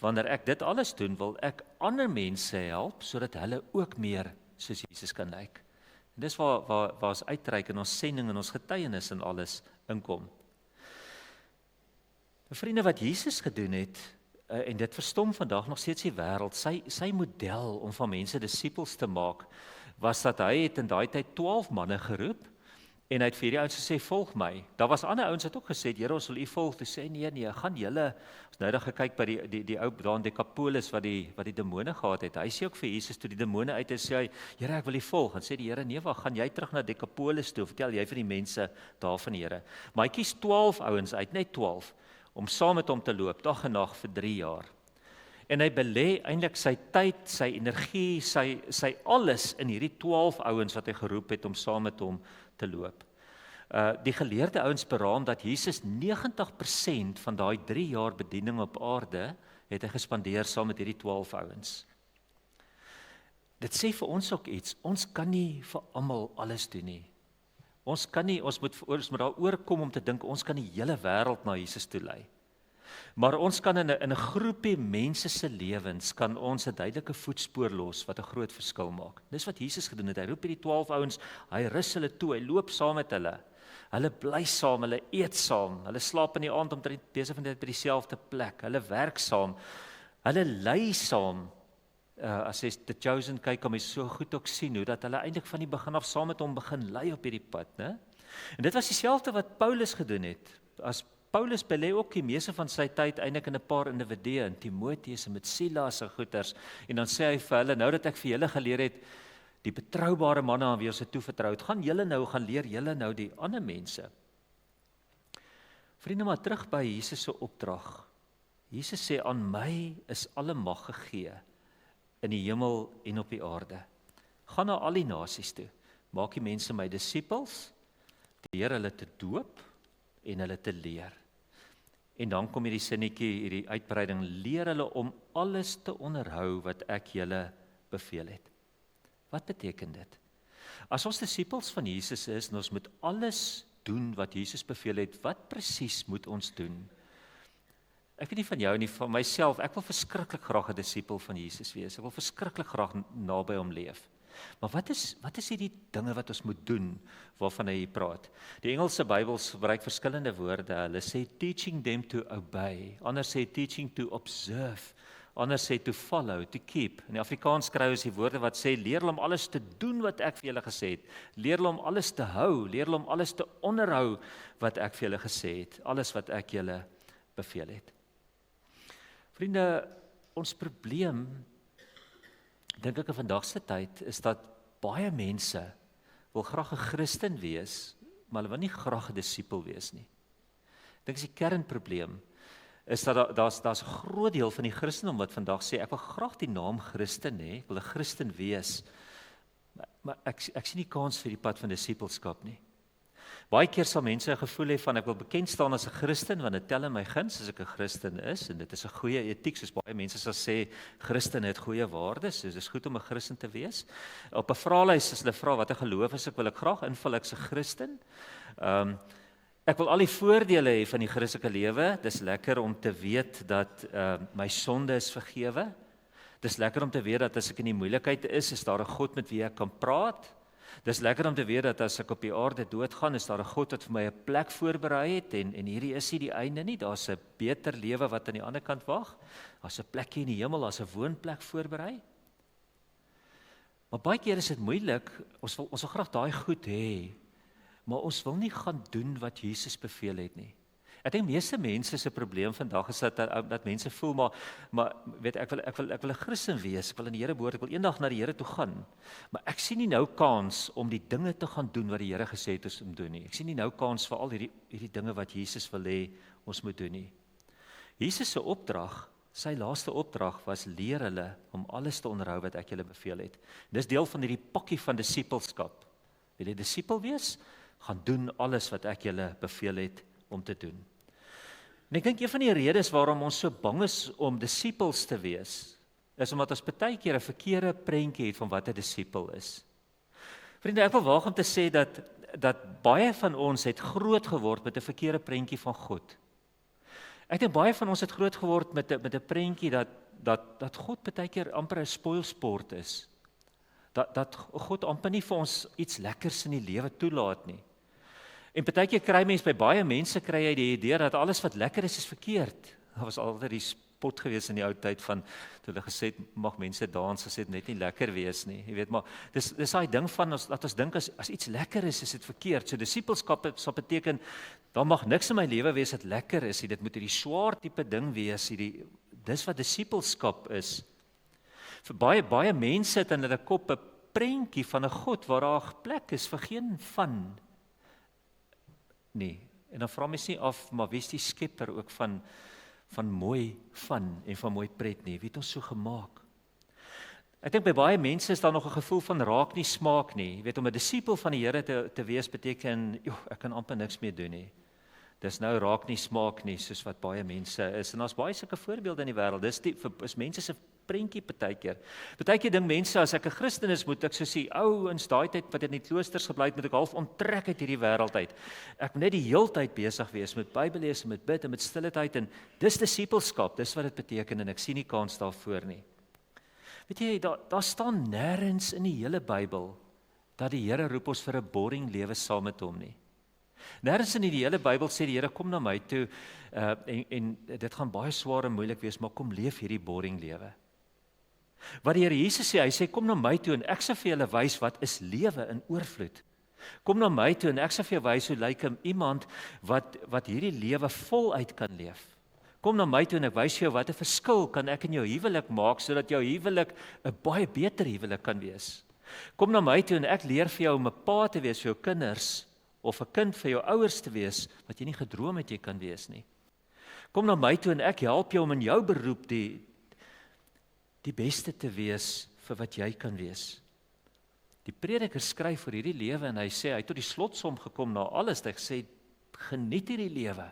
wanneer ek dit alles doen, wil ek ander mense help, sodat hulle ook meer soos Jesus kan lyk. En dis waar ons uitreik in ons sending en ons getuienis en alles inkom. Vriende, wat Jesus gedoen het, en dit verstom vandag nog steeds die wêreld, sy model om van mense disippels te maak, was dat hy het in daai tyd 12 manne geroep, en hy het vir hierdie ouens gesê, volg my. Daar was ander ouens wat ook gesê, Here, ons wil u volg. Toe sê nee, gaan julle, ons nou gekyk by die ou daar in Decapolis wat die demone gehad het. Hy sê ook vir Jesus toe die demone uit is, sê hy, Here, ek wil u volg. En sê die Here, nee, wag, gaan jy terug na Decapolis toe, vertel jy vir die mense daar van die Here. Maar hy kies 12 ouens uit, net 12, om saam met hom te loop, dag en nag vir 3 jaar. En hy belê eintlik sy tyd, sy energie, sy alles in hierdie 12 ouens wat hy geroep het om saam met hom te loop. Die geleerde ouens beraam dat Jesus 90% van daai 3 jaar bediening op aarde het hy gespandeer saam met hierdie 12 ouens. Dit sê vir ons ook iets, ons kan nie vir almal alles doen nie. Ons moet daaroor kom om te dink, ons kan die hele wêreld na Jesus toe lei. Maar ons kan in 'n groepie mense se lewens, kan ons 'n duidelike voetspoor los, wat 'n groot verskil maak. Dis wat Jesus gedoen het, hy roep hierdie 12 ouens, hy rus hulle toe, hy loop saam met hulle. Hulle bly saam, hulle eet saam, hulle slaap in die aand omtrent besig van dit by dieselfde plek, hulle werk saam, hulle lei saam. As jy The Chosen kyk, kan jy so goed ook sien, hoe dat hulle eintlik van die begin af saam met hom begin lei op hierdie pad, né? En dit was dieselfde wat Paulus gedoen het. As Paulus belê ook die meeste van sy tyd eintlik in 'n paar individue, in Timoteus en met Silas en goeters, en dan sê hy vir hulle, nou dat ek vir julle geleer het, die betroubare manne aan wie ons dit toevertrou het, gaan leer julle nou die ander mense. Vriende, maar terug by Jesus se opdrag. Jesus sê, aan my is alle mag gegee, in die hemel en op die aarde. Gaan na al die nasies toe, maak die mense my disippels, leer hulle te doop en hulle te leer. En dan kom hierdie sinnetjie, hierdie uitbreiding, leer hulle om alles te onderhou wat ek julle beveel het. Wat beteken dit? As ons disippels van Jesus is en ons moet alles doen wat Jesus beveel het, wat presies moet ons doen? Ek weet nie van jou nie, van myself, ek wil verskriklik graag 'n disipel van Jesus wees. Ek wil verskriklik graag naby hom leef. Maar wat is hierdie dinge wat ons moet doen waarvan hy hier praat? Die Engelse Bybels gebruik verskillende woorde. Hulle sê teaching them to obey, ander sê teaching to observe, ander sê to follow, to keep. In die Afrikaans kry ons die woorde wat sê leer hulle om alles te doen wat ek vir julle gesê het. Leer hulle om alles te hou, leer hulle om alles te onderhou wat ek vir julle gesê het, alles wat ek julle beveel het. Vriende, ons probleem dink ek in vandag se tyd is dat baie mense wil graag 'n Christen wees, maar hulle wil nie graag 'n disipel wees nie. Ek dink dis die kernprobleem is dat daar's 'n groot deel van die Christendom wat vandag sê ek wil graag die naam Christen hê, ek wil 'n Christen wees, maar ek sien nie kans vir die pad van disipelskap nie. Baie keer sal mense 'n gevoel hê van ek wil bekend staan as 'n Christen want dit tel in my guns as ek 'n Christen is en dit is 'n goeie etiek, soos baie mense sal sê Christen het goeie waardes, so dit is goed om 'n Christen te wees. Op 'n vraelys as hulle vra watter geloof is ek, wil ek graag invul ek's 'n Christen. Ek wil al die voordele hê van die Christelike lewe. Dis lekker om te weet dat my sonde is vergewe. Dis lekker om te weet dat as ek in die moeilikheid is daar 'n God met wie ek kan praat. Dis lekker om te weet dat as ek op die aarde doodgaan, is daar 'n God wat vir my 'n plek voorberei het en hierdie is nie die einde nie, daar's 'n beter lewe wat aan die ander kant wag. Daar's 'n plekjie in die hemel, daar's 'n woonplek voorberei. Maar baie keer is dit moeilik, ons wil graag daai goed hê, maar ons wil nie gaan doen wat Jesus beveel het nie. Ek dink meeste mense se probleem vandag is dat mense voel maar weet ek wil 'n Christen wees, ek wil in die Here behoort, ek wil eendag na die Here toe gaan. Maar ek sien nie nou kans om die dinge te gaan doen wat die Here gesê het ons moet doen nie. Ek sien nie nou kans vir al hierdie dinge wat Jesus wil hê ons moet doen nie. Jesus se opdrag, sy laaste opdrag was leer hulle om alles te onderhou wat ek julle beveel het. Dis deel van hierdie pakkie van disipelskap. Wil jy disipel wees? Gaan doen alles wat ek julle beveel het om te doen. En ek dink een van die redes waarom ons so bang is om disipels te wees, is omdat ons baie keer 'n verkeerde prentjie het van wat 'n disipel is. Vriende, ek wil waag om te sê dat baie van ons het groot geword met 'n verkeerde prentjie van God. Ek dink baie van ons het groot geword met 'n prentjie dat God baie keer amper 'n spoilsport is. Dat God amper nie vir ons iets lekkers in die lewe toelaat nie. En partykeer kry mense by baie mense kry jy die idee dat alles wat lekker is verkeerd. Daar was altyd die spot gewees in die ou tyd van toe hulle gesê het mag mense dans as dit net nie lekker wees nie. Jy weet maar dis daai ding van dat ons dink as iets lekker is dit verkeerd. So disipelskap sal beteken daar mag niks in my lewe wees wat lekker is. Dit moet hierdie swaar tipe ding wees. Dis wat disipelskap is. Vir baie mense het in hulle kop 'n prentjie van 'n God waar daar plek is vir geen van nie. En dan vra mens nie af, maar wie is die skepper ook van mooi van en van mooi pret nie? Wie het ons so gemaak? Ek dink by baie mense is daar nog 'n gevoel van raak nie smaak nie. Jy weet om 'n disipel van die Here te wees beteken, ek kan amper niks meer doen nie. Dis nou raak nie smaak nie soos wat baie mense is. En daar's baie sulke voorbeelde in die wêreld. Dis mense se prentjie partykeer. Partykeer dink mense as ek 'n Christen is, moet ek soos die ouens daai tyd wat in die kloosters gebly het, moet ek half onttrek uit hierdie wêreld uit. Ek moet net die heeltyd besig wees met Bybel lees en met bid en met stille tyd en dis disipelskap, dis wat dit beteken en ek sien nie kans daarvoor nie. Weet jy, daar staan nêrens in die hele Bybel dat die Here roep ons vir 'n boring lewe saam met hom nie. Nêrens in die hele Bybel sê die Here kom na my toe en dit gaan baie swaar en moeilik wees, maar kom leef hierdie boring lewe. Wat die Here Jesus sê, hy sê kom na my toe en ek sal vir julle wys wat is lewe in oorvloed. Kom na my toe en ek sal vir jou wys hoe lyk iemand wat hierdie lewe voluit kan leef. Kom na my toe en ek wys jou wat 'n verskil kan ek in jou huwelik maak sodat jou huwelik 'n baie beter huwelik kan wees. Kom na my toe en ek leer vir jou om 'n pa te wees vir jou kinders of 'n kind vir jou ouers te wees wat jy nie gedroom het jy kan wees nie. Kom na my toe en ek help jou om in jou beroep die die beste te wees vir wat jy kan wees. Die prediker skryf vir hierdie lewe en hy sê, hy het tot die slotsom gekom na alles, hy sê, geniet hierdie lewe,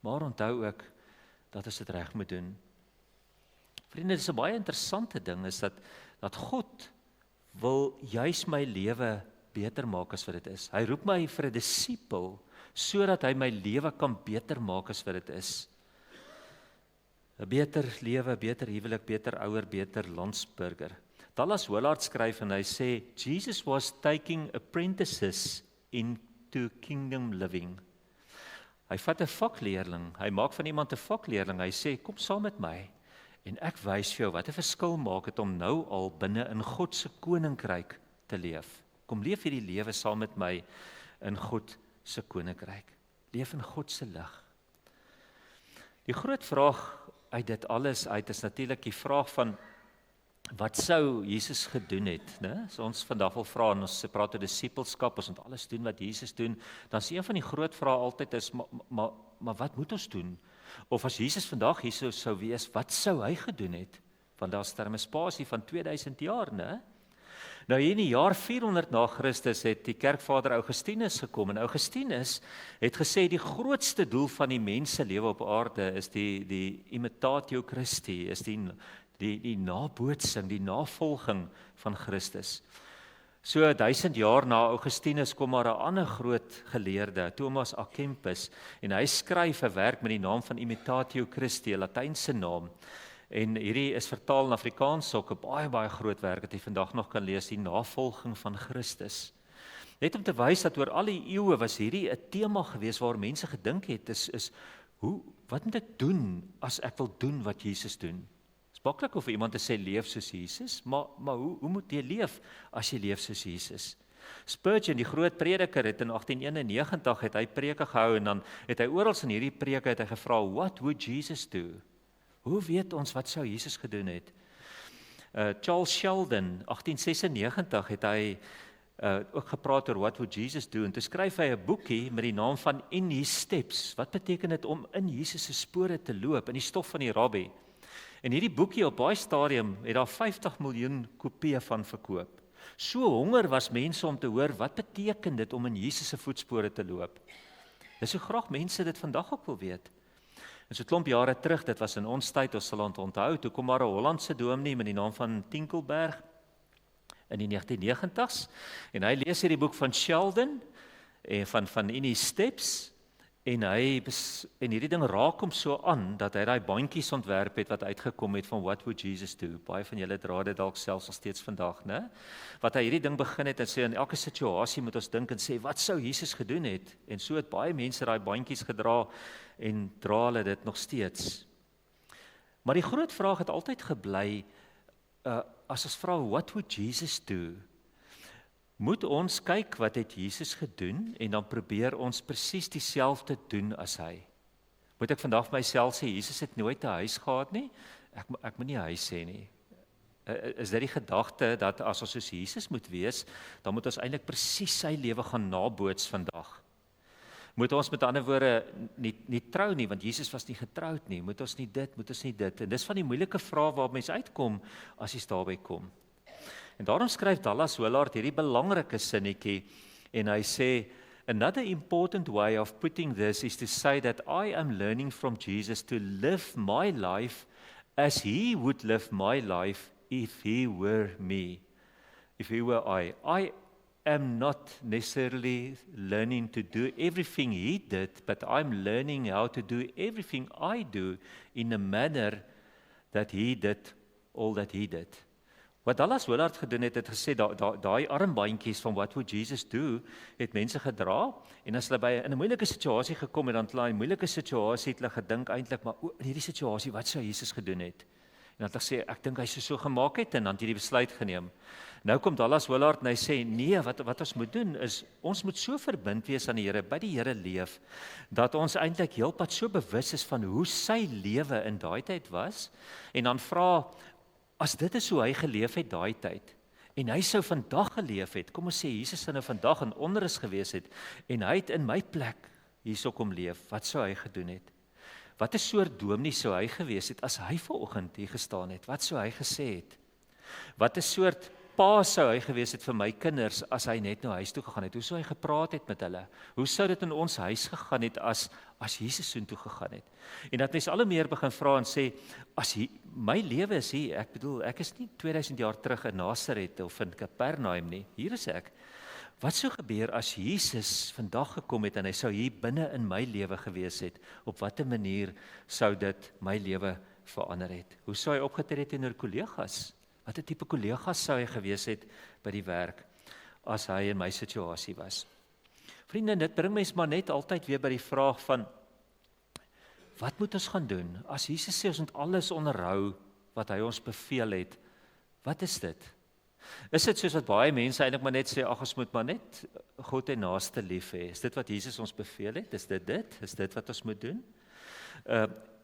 maar onthou ook, dat ons dit reg moet doen. Vriende, dit is 'n baie interessante ding, is dat God wil juis my lewe beter maak as wat dit is. Hy roep my vir 'n disipel, sodat hy my lewe kan beter maak as wat dit is. 'n Beter lewe, beter huwelik, beter ouer, beter landsburger. Dallas Willard skryf en hy sê, Jesus was taking apprentices into kingdom living. Hy vat 'n vakleerling, hy maak van iemand 'n vakleerling, hy sê, kom saam met my, en ek wys vir jou wat 'n verskil maak het om nou al binne in God se koninkryk te leef. Kom leef hierdie lewe saam met my in God se koninkryk. Leef in God se lig. Die groot vraag uit dit alles uit is natuurlik die vraag van, wat sou Jesus gedoen het, né? So ons vandag wil vra, en ons praat oor disipelskap, ons moet alles doen wat Jesus doen, dan is een van die groot vrae altyd is, maar wat moet ons doen? Of as Jesus vandag hier sou wees, wat sou hy gedoen het? Want daar's 'n spasie van 2000 jaar, né? Nou hier in die jaar 400 na Christus het die kerkvader Augustinus gekom, en Augustinus het gesê, die grootste doel van die mense lewe op aarde is die imitatio Christi, is die nabootsing, die navolging van Christus. So 1000 jaar na Augustinus kom maar 'n ander groot geleerde, Thomas à Kempis, en hy skryf 'n werk met die naam van Imitatio Christi, 'n Latynse naam. En hierdie is vertaal in Afrikaans ook 'n baie groot werk wat jy vandag nog kan lees, die navolging van Christus. Net om te wys dat oor al die eeue was hierdie 'n tema gewees waar mense gedink het, is wat moet ek doen as ek wil doen wat Jesus doen? Dit is maklik om vir iemand te sê leef soos Jesus, maar hoe moet jy leef as jy leef soos Jesus? Spurgeon, die groot prediker, het in 1891 het hy preke gehou, en dan het hy oral in hierdie preke het hy gevra, what would Jesus do? Hoe weet ons wat sou Jesus gedoen het? Charles Sheldon, 1896 het hy ook gepraat oor what would Jesus do, en toe skryf hy 'n boekie met die naam van In His Steps. Wat beteken dit om in Jesus se spore te loop, in die stof van die rabbi? En hierdie boekie op baie stadium het daar 50 miljoen kopieë van verkoop. So honger was mense om te hoor, wat beteken dit om in Jesus se voetspore te loop? Dis so graag mense dit vandag ook wil weet. En so 'n klomp jare terug, dit was in ons tyd, ons sal onthou, toe kom maar 'n Hollandse dominee met die naam van Tinkelberg in die 1990s, en hy lees hierdie boek van Sheldon, van In His Steps, en hierdie ding raak hom so aan, dat hy daai bandjies ontwerp het, wat uitgekom het van What Would Jesus Do? Baie van julle dra dit dalk selfs nog steeds vandag, né? Wat hy hierdie ding begin het en sê, in elke situasie moet ons dink en sê, wat sou Jesus gedoen het? En so het baie mense daai bandjies gedra, en dra hulle dit nog steeds. Maar die groot vraag het altyd gebly, as ons vra, what would Jesus do? Moet ons kyk wat het Jesus gedoen, en dan probeer ons presies dieselfde doen as hy. Moet ek vandag vir myself sê, Jesus het nooit 'n huis gehad nie? Ek moet nie 'n huis sê nie. Is dit die gedagte, dat as ons soos Jesus moet wees, dan moet ons eintlik presies sy lewe gaan naboots vandag? Moet ons met ander woorde nie trou nie, want Jesus was nie getroud nie, moet ons nie dit, en dis van die moeilike vrae waar mense uitkom, as jy daarby kom. En daarom skryf Dallas Willard hierdie belangrike sinnetjie, en hy sê, another important way of putting this is to say that I am learning from Jesus to live my life as he would live my life if he were me, if he were I. I am not necessarily learning to do everything he did, but I'm learning how to do everything I do in a manner that he did all that he did. Wat Dallas Willard gedoen het gesê, daai armbandjies van what would Jesus do, het mense gedra, en as hulle in 'n moeilike situasie gekom het, dan het hulle in 'n moeilike situasie het hulle gedink eintlik, maar in hierdie situasie, wat sou Jesus gedoen het? En dan het hulle gesê, ek dink hy sou so gemaak het, en dan het hy die besluit geneem. Nou kom Dallas Willard en hy sê, nee, wat ons moet doen is, ons moet so verbind wees aan die Here, by die Here leef, dat ons eintlik heelpad so bewus is van hoe sy lewe in daai tyd was, en dan vra, as dit is hoe hy geleef het daai tyd, en hy sou vandag geleef het, kom ons sê, Jesus sou nou vandag in onrus gewees het, en hy het in my plek hierso kom leef, wat sou hy gedoen het? Wat 'n soort dominee sou hy gewees het as hy vanoggend hier gestaan het? Wat sou hy gesê het? Wat 'n soort pa sou hy gewees het vir my kinders as hy net nou huis toe gegaan het? Hoe sou hy gepraat het met hulle? Hoe sou dit in ons huis gegaan het as Jesus soontoe gegaan het? En dat mens al hoe meer begin vra en sê, my lewe is hier, ek bedoel, ek is nie 2000 jaar terug in Nazareth of in Kapernaum nie, hier is ek. Wat sou gebeur as Jesus vandag gekom het en hy sou hier binne in my lewe gewees het? Op watter manier sou dit my lewe verander het? Hoe sou hy opgetree het teenoor kollegas? Watter tipe kollegas sou hy gewees het by die werk as hy in my situasie was? Vriende, dit bring mens maar net altyd weer by die vraag van, wat moet ons gaan doen? As Jesus sê ons moet alles onderhou wat hy ons beveel het, wat is dit? Is dit soos wat baie mense eintlik maar net sê, ag ons moet maar net God en naaste lief hê? Is dit wat Jesus ons beveel het? Is dit wat ons moet doen?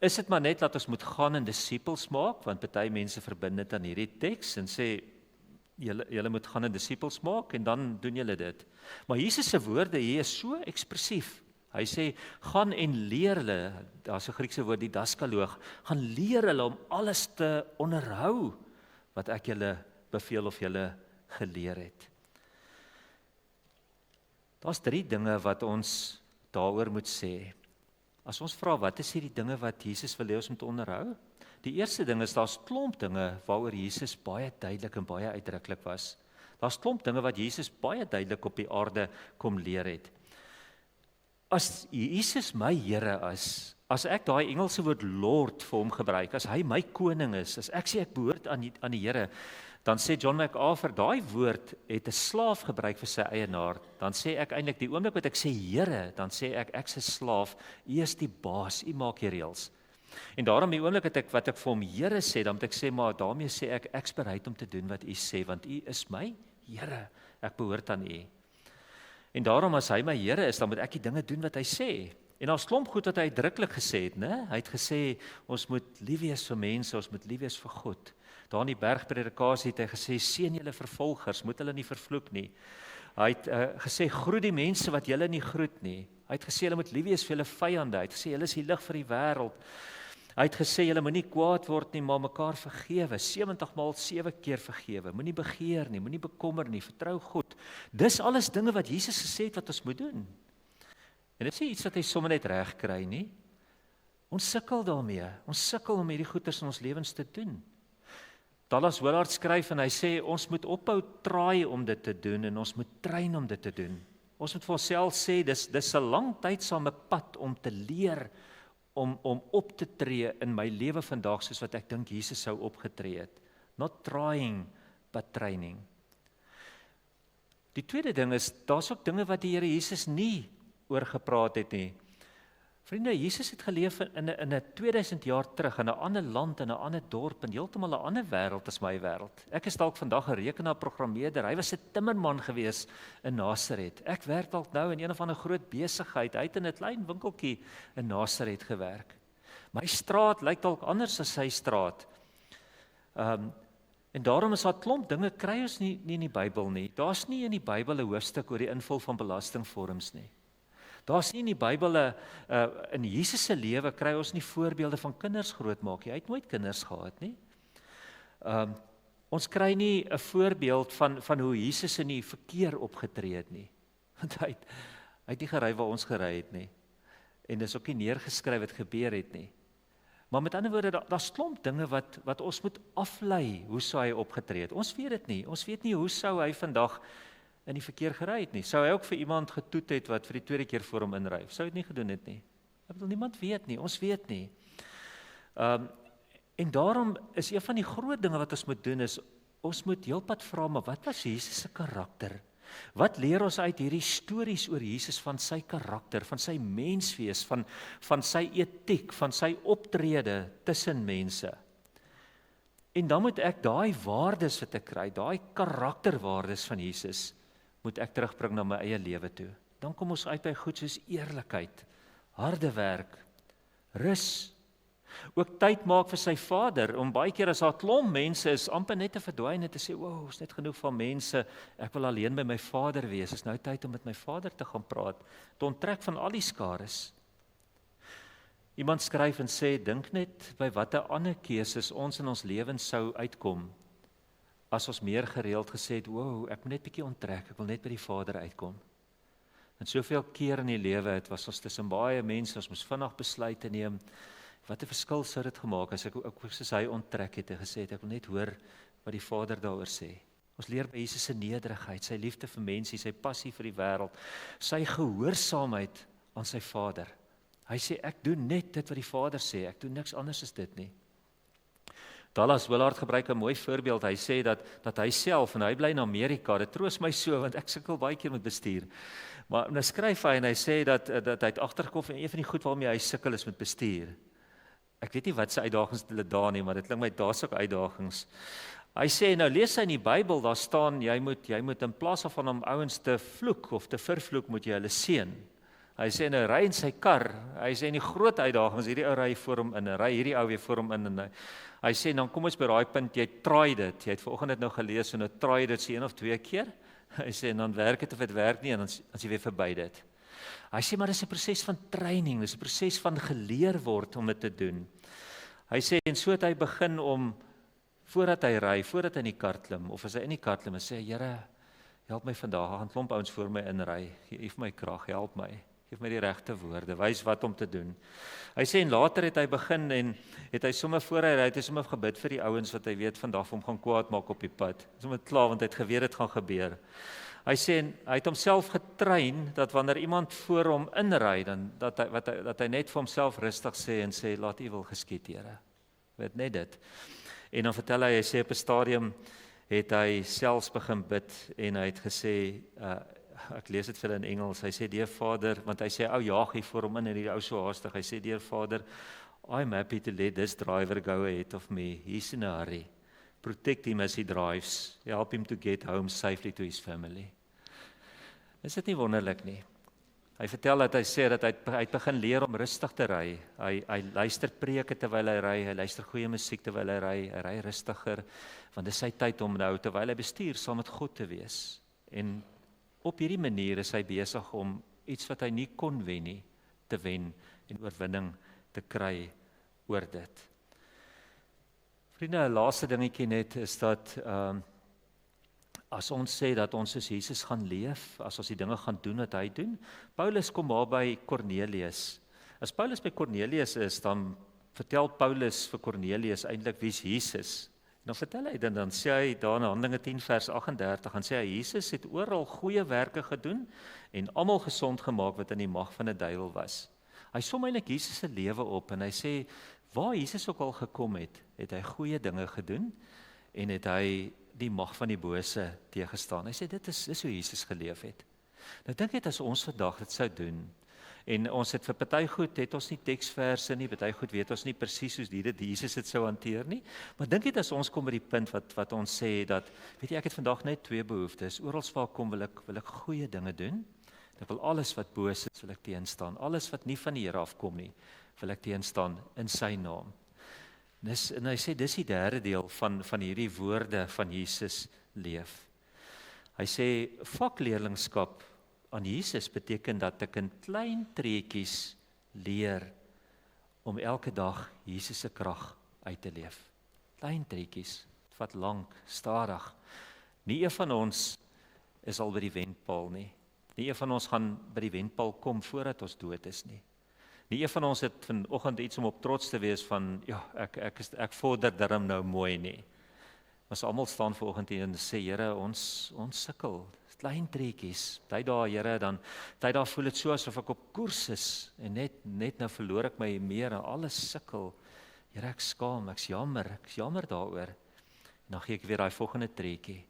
Is dit maar net dat ons moet gaan en disippels maak, want party mense verbind dit aan hierdie teks en sê julle moet gaan en disippels maak en dan doen julle dit. Maar Jesus se woorde hier is so ekspressief. Hy sê gaan en leer hulle, daar's 'n Griekse woord didaskaloog, gaan leer hulle om alles te onderhou wat ek julle beveel of julle geleer het. Daar's 3 dinge wat ons daaroor moet sê. As ons vra wat is hierdie dinge wat Jesus wil hê ons moet onderhou? Die eerste ding is daar's klomp dinge waaroor Jesus baie duidelik en baie uitdruklik was. Daar's klomp dinge wat Jesus baie duidelik op die aarde kom leer het. As Jesus my Here is, as ek daai Engelse woord Lord vir hom gebruik, as hy my koning is, as ek sê ek behoort aan die Here, dan sê John MacArthur, daai woord het 'n slaaf gebruik vir sy eienaar. Dan sê ek eintlik die oomblik wat ek sê Here, dan sê ek's 'n slaaf, U is die baas, U maak die reëls. En daarom die oomblik wat ek vir hom Here sê, dan moet ek sê maar daarmee sê ek's bereid om te doen wat U sê, want U is my Here. Ek behoort aan U. En daarom as hy my Here is, dan moet ek die dinge doen wat hy sê. En daar's klomp goed wat hy uitdruklik gesê het, né? Hy het gesê ons moet lief wees vir mense, ons moet lief wees vir God. Daar in die bergpredikasie het hy gesê seën julle vervolgers, moet hulle nie vervloek nie. Hy het gesê groet die mense wat julle nie groet nie. Hy het gesê julle moet lief wees vir julle vyande. Hy het gesê julle is die lig vir die wêreld. Hy het gesê julle moenie kwaad word nie, maar mekaar vergewe. 70 maal 7 keer vergewe. Moenie begeer nie, moenie bekommer nie, vertrou God. Dis alles dinge wat Jesus gesê het wat ons moet doen. En dit is nie iets wat hy sommer net reg kry nie. Ons sukkel daarmee. Ons sukkel om hierdie goeders in ons lewens te doen. Dallas Willard skryf en hy sê ons moet ophou traai om dit te doen en ons moet train om dit te doen. Ons moet vir onsself sê dis 'n lang tydsame pad om te leer om op te tree in my lewe vandag soos wat ek dink Jesus sou opgetree het. Not trying but training. Die tweede ding is daar's ook dinge wat die Here Jesus nie oor gepraat het nie. Vriende, Jesus het geleef in 'n 2000 jaar terug in 'n ander land, in 'n ander dorp, in heeltemal 'n ander wêreld as my wêreld. Ek is dalk vandag 'n rekenaarprogrammeerder. Hy was 'n timmerman gewees in Nazareth. Ek werk dalk nou in een of ander groot besigheid. Hy het in 'n klein winkeltjie in Nazareth gewerk. My straat lyk dalk anders as sy straat. En daarom is daar 'n klomp dinge kry ons nie in die Bybel nie. Daar's nie in die Bybel 'n hoofstuk oor die invul van belastingvorms nie. Daar's nie in die Bybel in Jesus se lewe kry ons nie voorbeelde van kinders grootmaak nie. Hy het nooit kinders gehad nie. Ons kry nie 'n voorbeeld van hoe Jesus in die verkeer opgetree het nie. Want hy het nie gery waar ons gery het nie. En dis ook nie neergeskryf wat gebeur het nie. Maar met ander woorde, daar's klomp dinge wat ons moet aflei hoe sou hy opgetree het. Ons weet dit nie. Ons weet nie hoe sou hy vandag in die verkeer gery het nie. Sou hy ook vir iemand getoet het wat vir die tweede keer voor hom inry? Sou hy dit nie gedoen het nie? Ek bedoel, niemand weet nie, ons weet nie. En daarom is een van die groot dinge wat ons moet doen is, ons moet heelpad vra, maar wat was Jesus se karakter? Wat leer ons uit hierdie stories oor Jesus van sy karakter, van sy menswees, van sy etiek, van sy optrede tussen mense? En dan moet ek daai waardes wat ek kry, daai karakterwaardes van Jesus, moet ek terugbring na my eie lewe toe. Dan kom ons uit by goed soos eerlikheid, harde werk, rus, ook tyd maak vir sy Vader, om baie keer as daar 'n klomp mense is, amper net te verdwyn en te sê, wow, is net genoeg van mense, ek wil alleen by my Vader wees, is nou tyd om met my Vader te gaan praat, te onttrek van al die skares. Iemand skryf en sê, dink net by watter ander keuses ons in ons lewens sou uitkom, as ons meer gereeld gesê het, wow, ek moet net bietjie onttrek, ek wil net by die Vader uitkom. En soveel keer in die lewe, het was ons tussen baie mense, ons moes vinnig besluite neem, wat 'n verskil sou dit gemaak, as ek soos hy onttrek het en gesê het, ek wil net hoor wat die Vader daaroor sê. Ons leer by Jesus se nederigheid, sy liefde vir mense, sy passie vir die wêreld, sy gehoorsaamheid aan sy Vader. Hy sê, ek doen net dit wat die Vader sê, ek doen niks anders as dit nie. Dallas Willard gebruik 'n mooi voorbeeld, hy sê dat hy self, en hy bly in Amerika, dit troos my so, want ek sukkel baie keer met bestuur, maar nou skryf hy en hy sê dat hy het agtergekom van een van die goed waarmee hy sukkel is met bestuur. Ek weet nie wat se uitdagings hulle daar nie, maar dit klink my daar's ook uitdagings. Hy sê, nou lees hy in die Bybel, daar staan, jy moet in plaas van om ouens te vloek of te vervloek, moet jy hulle seën. Hy sê, nou ry in sy kar, hy sê, in die groot uitdagings, hierdie ou ry voor hom in, en ry hierdie ou weer voor hom in, en hy sê, dan kom ons by daai punt, jy try dit, jy het vanoggend dit nou gelees, en nou try dit so 1 of 2 keer, hy sê, en dan werk dit of dit werk nie, en dan is jy weer verby dit. Hy sê, maar dit is 'n proses van training, dit is 'n proses van geleer word om dit te doen. Hy sê, en so het hy begin om, voordat hy ry, voordat hy in die kar klim, of as hy in die kar klim, en sê, Here, help my vandag, gaan klomp ouens voor my inry, geef my krag, help my, geef my die regte woorde, wys wat om te doen. Hy sê, en later het hy begin, en het hy sommer voor hy ry, het hy sommer gebid vir die ouens, wat hy weet vandag vir hom gaan kwaad maak op die pad, sommer klaar, want hy het geweet dit gaan gebeur. Hy sê, hy het homself getrein, dat wanneer iemand voor hom inry, dan, dat hy net vir homself rustig sê, en sê, laat U wil geskied, Here. Weet net dit. En dan vertel hy sê op 'n stadium het hy selfs begin bid en hy het gesê, ek lees dit vir hulle in Engels, hy sê, Dear Vader, want hy sê, ou jaag hier voor hom in, en die ou so haastig, hy sê, Dear Vader, I'm happy to let this driver go ahead of me, he's in a hurry, protect him as he drives, help him to get home safely to his family. Is dit nie wonderlik nie? Hy vertel dat hy sê dat hy het begin leer om rustig te ry. Hy luister preke terwyl hy ry, hy luister goeie musiek terwyl hy ry rustiger, want dit is sy tyd om nou terwyl hy bestuur saam met God te wees. En op hierdie manier is hy besig om iets wat hy nie kon wen nie, te wen en oorwinning te kry oor dit. Vriende, 'n laaste dingetjie net is dat as ons sê dat ons soos Jesus gaan leef, as ons die dinge gaan doen wat hy doen, Paulus kom maar by Kornelius. As Paulus by Kornelius is, dan vertel Paulus vir Kornelius eintlik wie's Jesus. En dan vertel hy dan sê hy daar in Handelinge 10 vers 38, dan sê hy Jesus het oral goeie werke gedoen en almal gesond gemaak wat in die mag van 'n duiwel was. Hy som eintlik Jesus se lewe op en hy sê waar Jesus ook al gekom het, het hy goeie dinge gedoen en het hy die mag van die bose teëgestaan. Hy sê dit is hoe Jesus geleef het. Nou dink net as ons vandag dit sou doen, en ons het vir party goed, het ons nie teksverse nie, party goed weet ons nie presies hoe Jesus dit sou hanteer nie, maar dink net as ons kom by die punt wat ons sê dat, weet jy, ek het vandag net 2 behoeftes, oral waar kom wil ek goeie dinge doen, ek wil alles wat boos is, wil ek teenstaan, alles wat nie van die Here afkom nie, wil ek teenstaan in sy naam. En hy sê, dis die derde deel van hierdie woorde van Jesus leef. Hy sê, vakleerlingskap aan Jesus beteken dat ek in klein treetjies leer om elke dag Jesus se krag uit te leef. Klein treetjies, vat lank, stadig. Nie een van ons is al by die wendpaal nie. Nie een van ons gaan by die wendpaal kom voordat ons dood is nie. Nie een van ons het vanoggend iets om op trots te wees van, ja, ek vorder darm nou mooi nie. Ons almal staan vanoggend hier en sê, Here, ons sukkel, klein treetjies. Tyd daar, Here, dan tyd daar voel dit so asof ek op koers is en net nou verloor ek my meer en alles sukkel. Here, ek skaam, ek's jammer daaroor. En dan gee ek weer daai volgende treetjie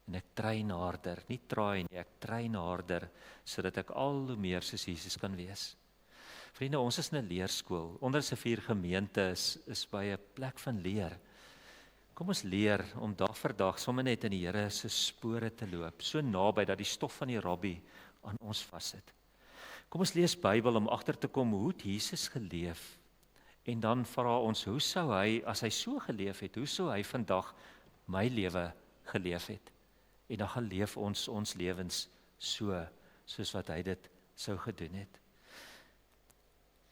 en ek trein harder, nie traai nie, ek trein harder sodat ek al hoe meer soos Jesus kan wees. Vriende, ons is in 'n leerskool. Onder se 4 gemeente is by 'n plek van leer. Kom ons leer om dag vir dag sommer net in die Here se spore te loop, so naby dat die stof van die rabbi aan ons vassit. Kom ons lees Bybel om agter te kom hoe het Jesus geleef. En dan vra ons, hoe sou hy, as hy so geleef het, hoe sou hy vandag my lewe geleef het? En dan gaan leef ons lewens so, soos wat hy dit sou gedoen het.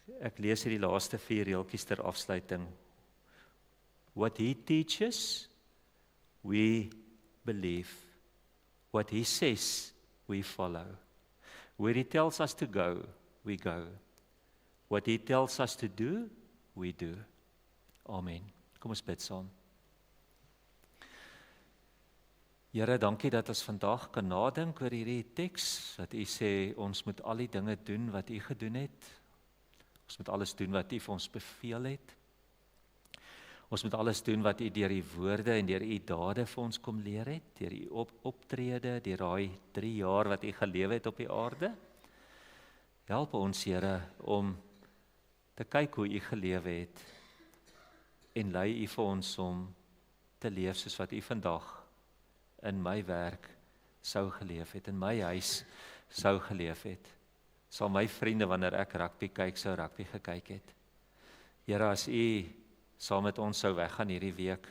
Ek lees hier die laaste 4 reeltjies ter afsluiting. What he teaches, we believe. What he says, we follow. Where he tells us to go, we go. What he tells us to do, we do. Amen. Kom ons bid saam. Here, dankie dat ons vandag kan nadink oor hierdie teks, dat U sê, ons moet al die dinge doen wat U gedoen het. Ons moet alles doen wat U vir ons beveel het. Ons moet alles doen wat U deur die woorde en deur U dade vir ons kom leer het, deur U optrede, deur daai 3 jaar wat U gelewe het op die aarde. Help ons, Here, om te kyk hoe U gelewe het en lei U vir ons om te leef soos wat U vandag in my werk sou geleef het, in my huis sou geleef het. Sal my vriende, wanneer ek rugby kyk, sou rugby gekyk het. Here, as U saam met ons sou weggaan hierdie week,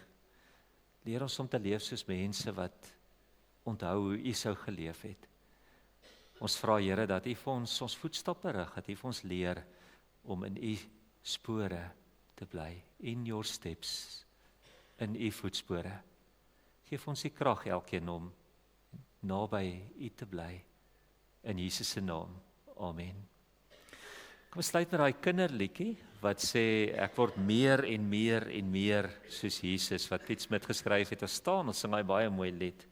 leer ons om te leef soos mense wat onthou hoe U sou geleef het. Ons vra, Here, dat U vir ons voetstappe rig, dat U vir ons leer om in U spore te bly, in your steps, in U voetspore. Geef ons die krag elkeen om naby U te bly, in Jesus se naam. Amen. Kom ons sluit met daai kinderliedjie wat sê ek word meer en meer en meer soos Jesus, wat Piet Smit geskryf het. Ons staan, ons sing hy baie mooi lied.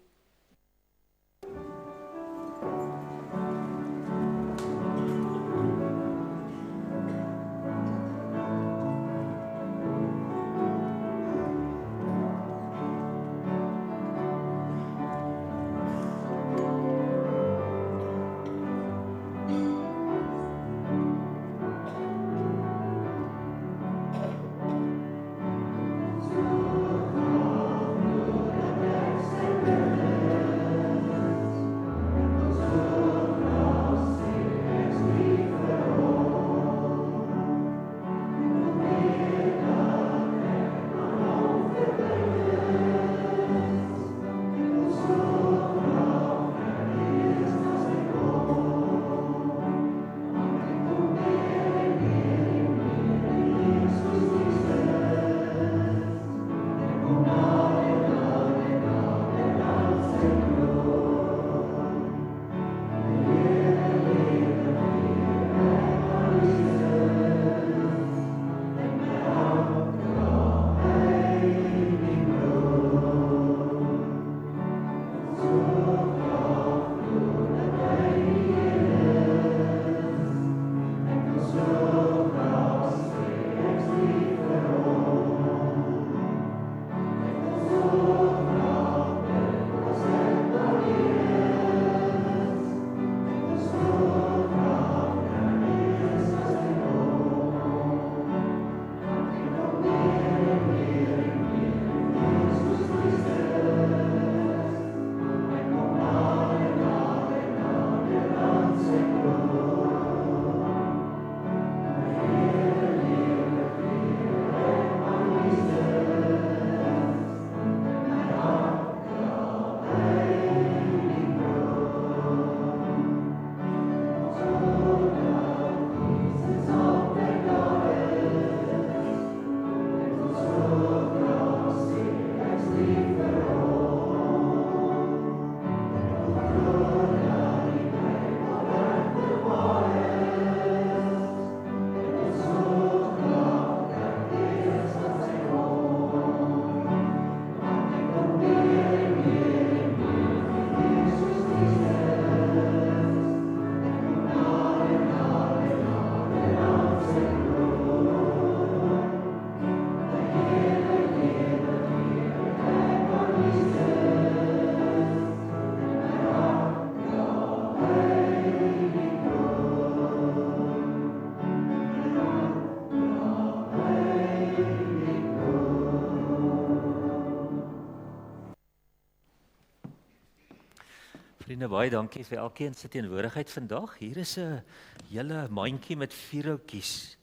Vriende, baie dankie vir elkeen se teenwoordigheid vandag. Hier is 'n hele mandjie met vuurhoutjies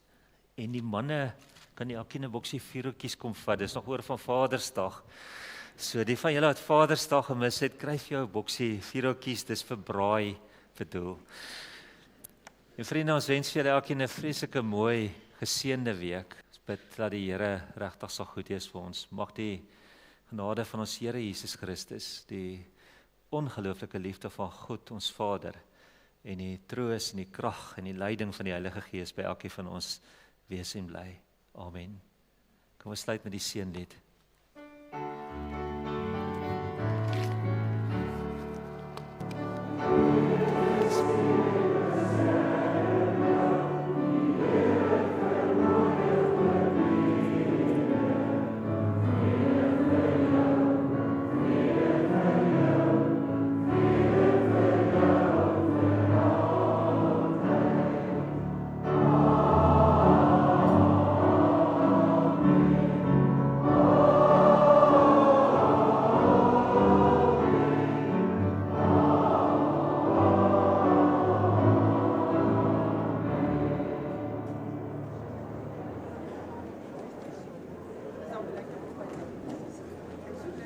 en die manne kan elkeen 'n boksie vuurhoutjies kom vat. Dis nog oor van Vadersdag. So die van julle wat Vadersdag gemis het, kry vir jou 'n boksie vuurhoutjies, dis vir braai bedoel. En vriende, ons wens vir julle elkeen 'n vreeslike mooi, geseënde week. Ons bid dat die Here regtig sal goed wees vir ons. Mag die genade van ons Here Jesus Christus, die ongelooflike liefde van God, ons Vader, en die troos en die krag en die leiding van die Heilige Gees by elkeen van ons wees en bly. Amen. Kom ons sluit met die seënlied.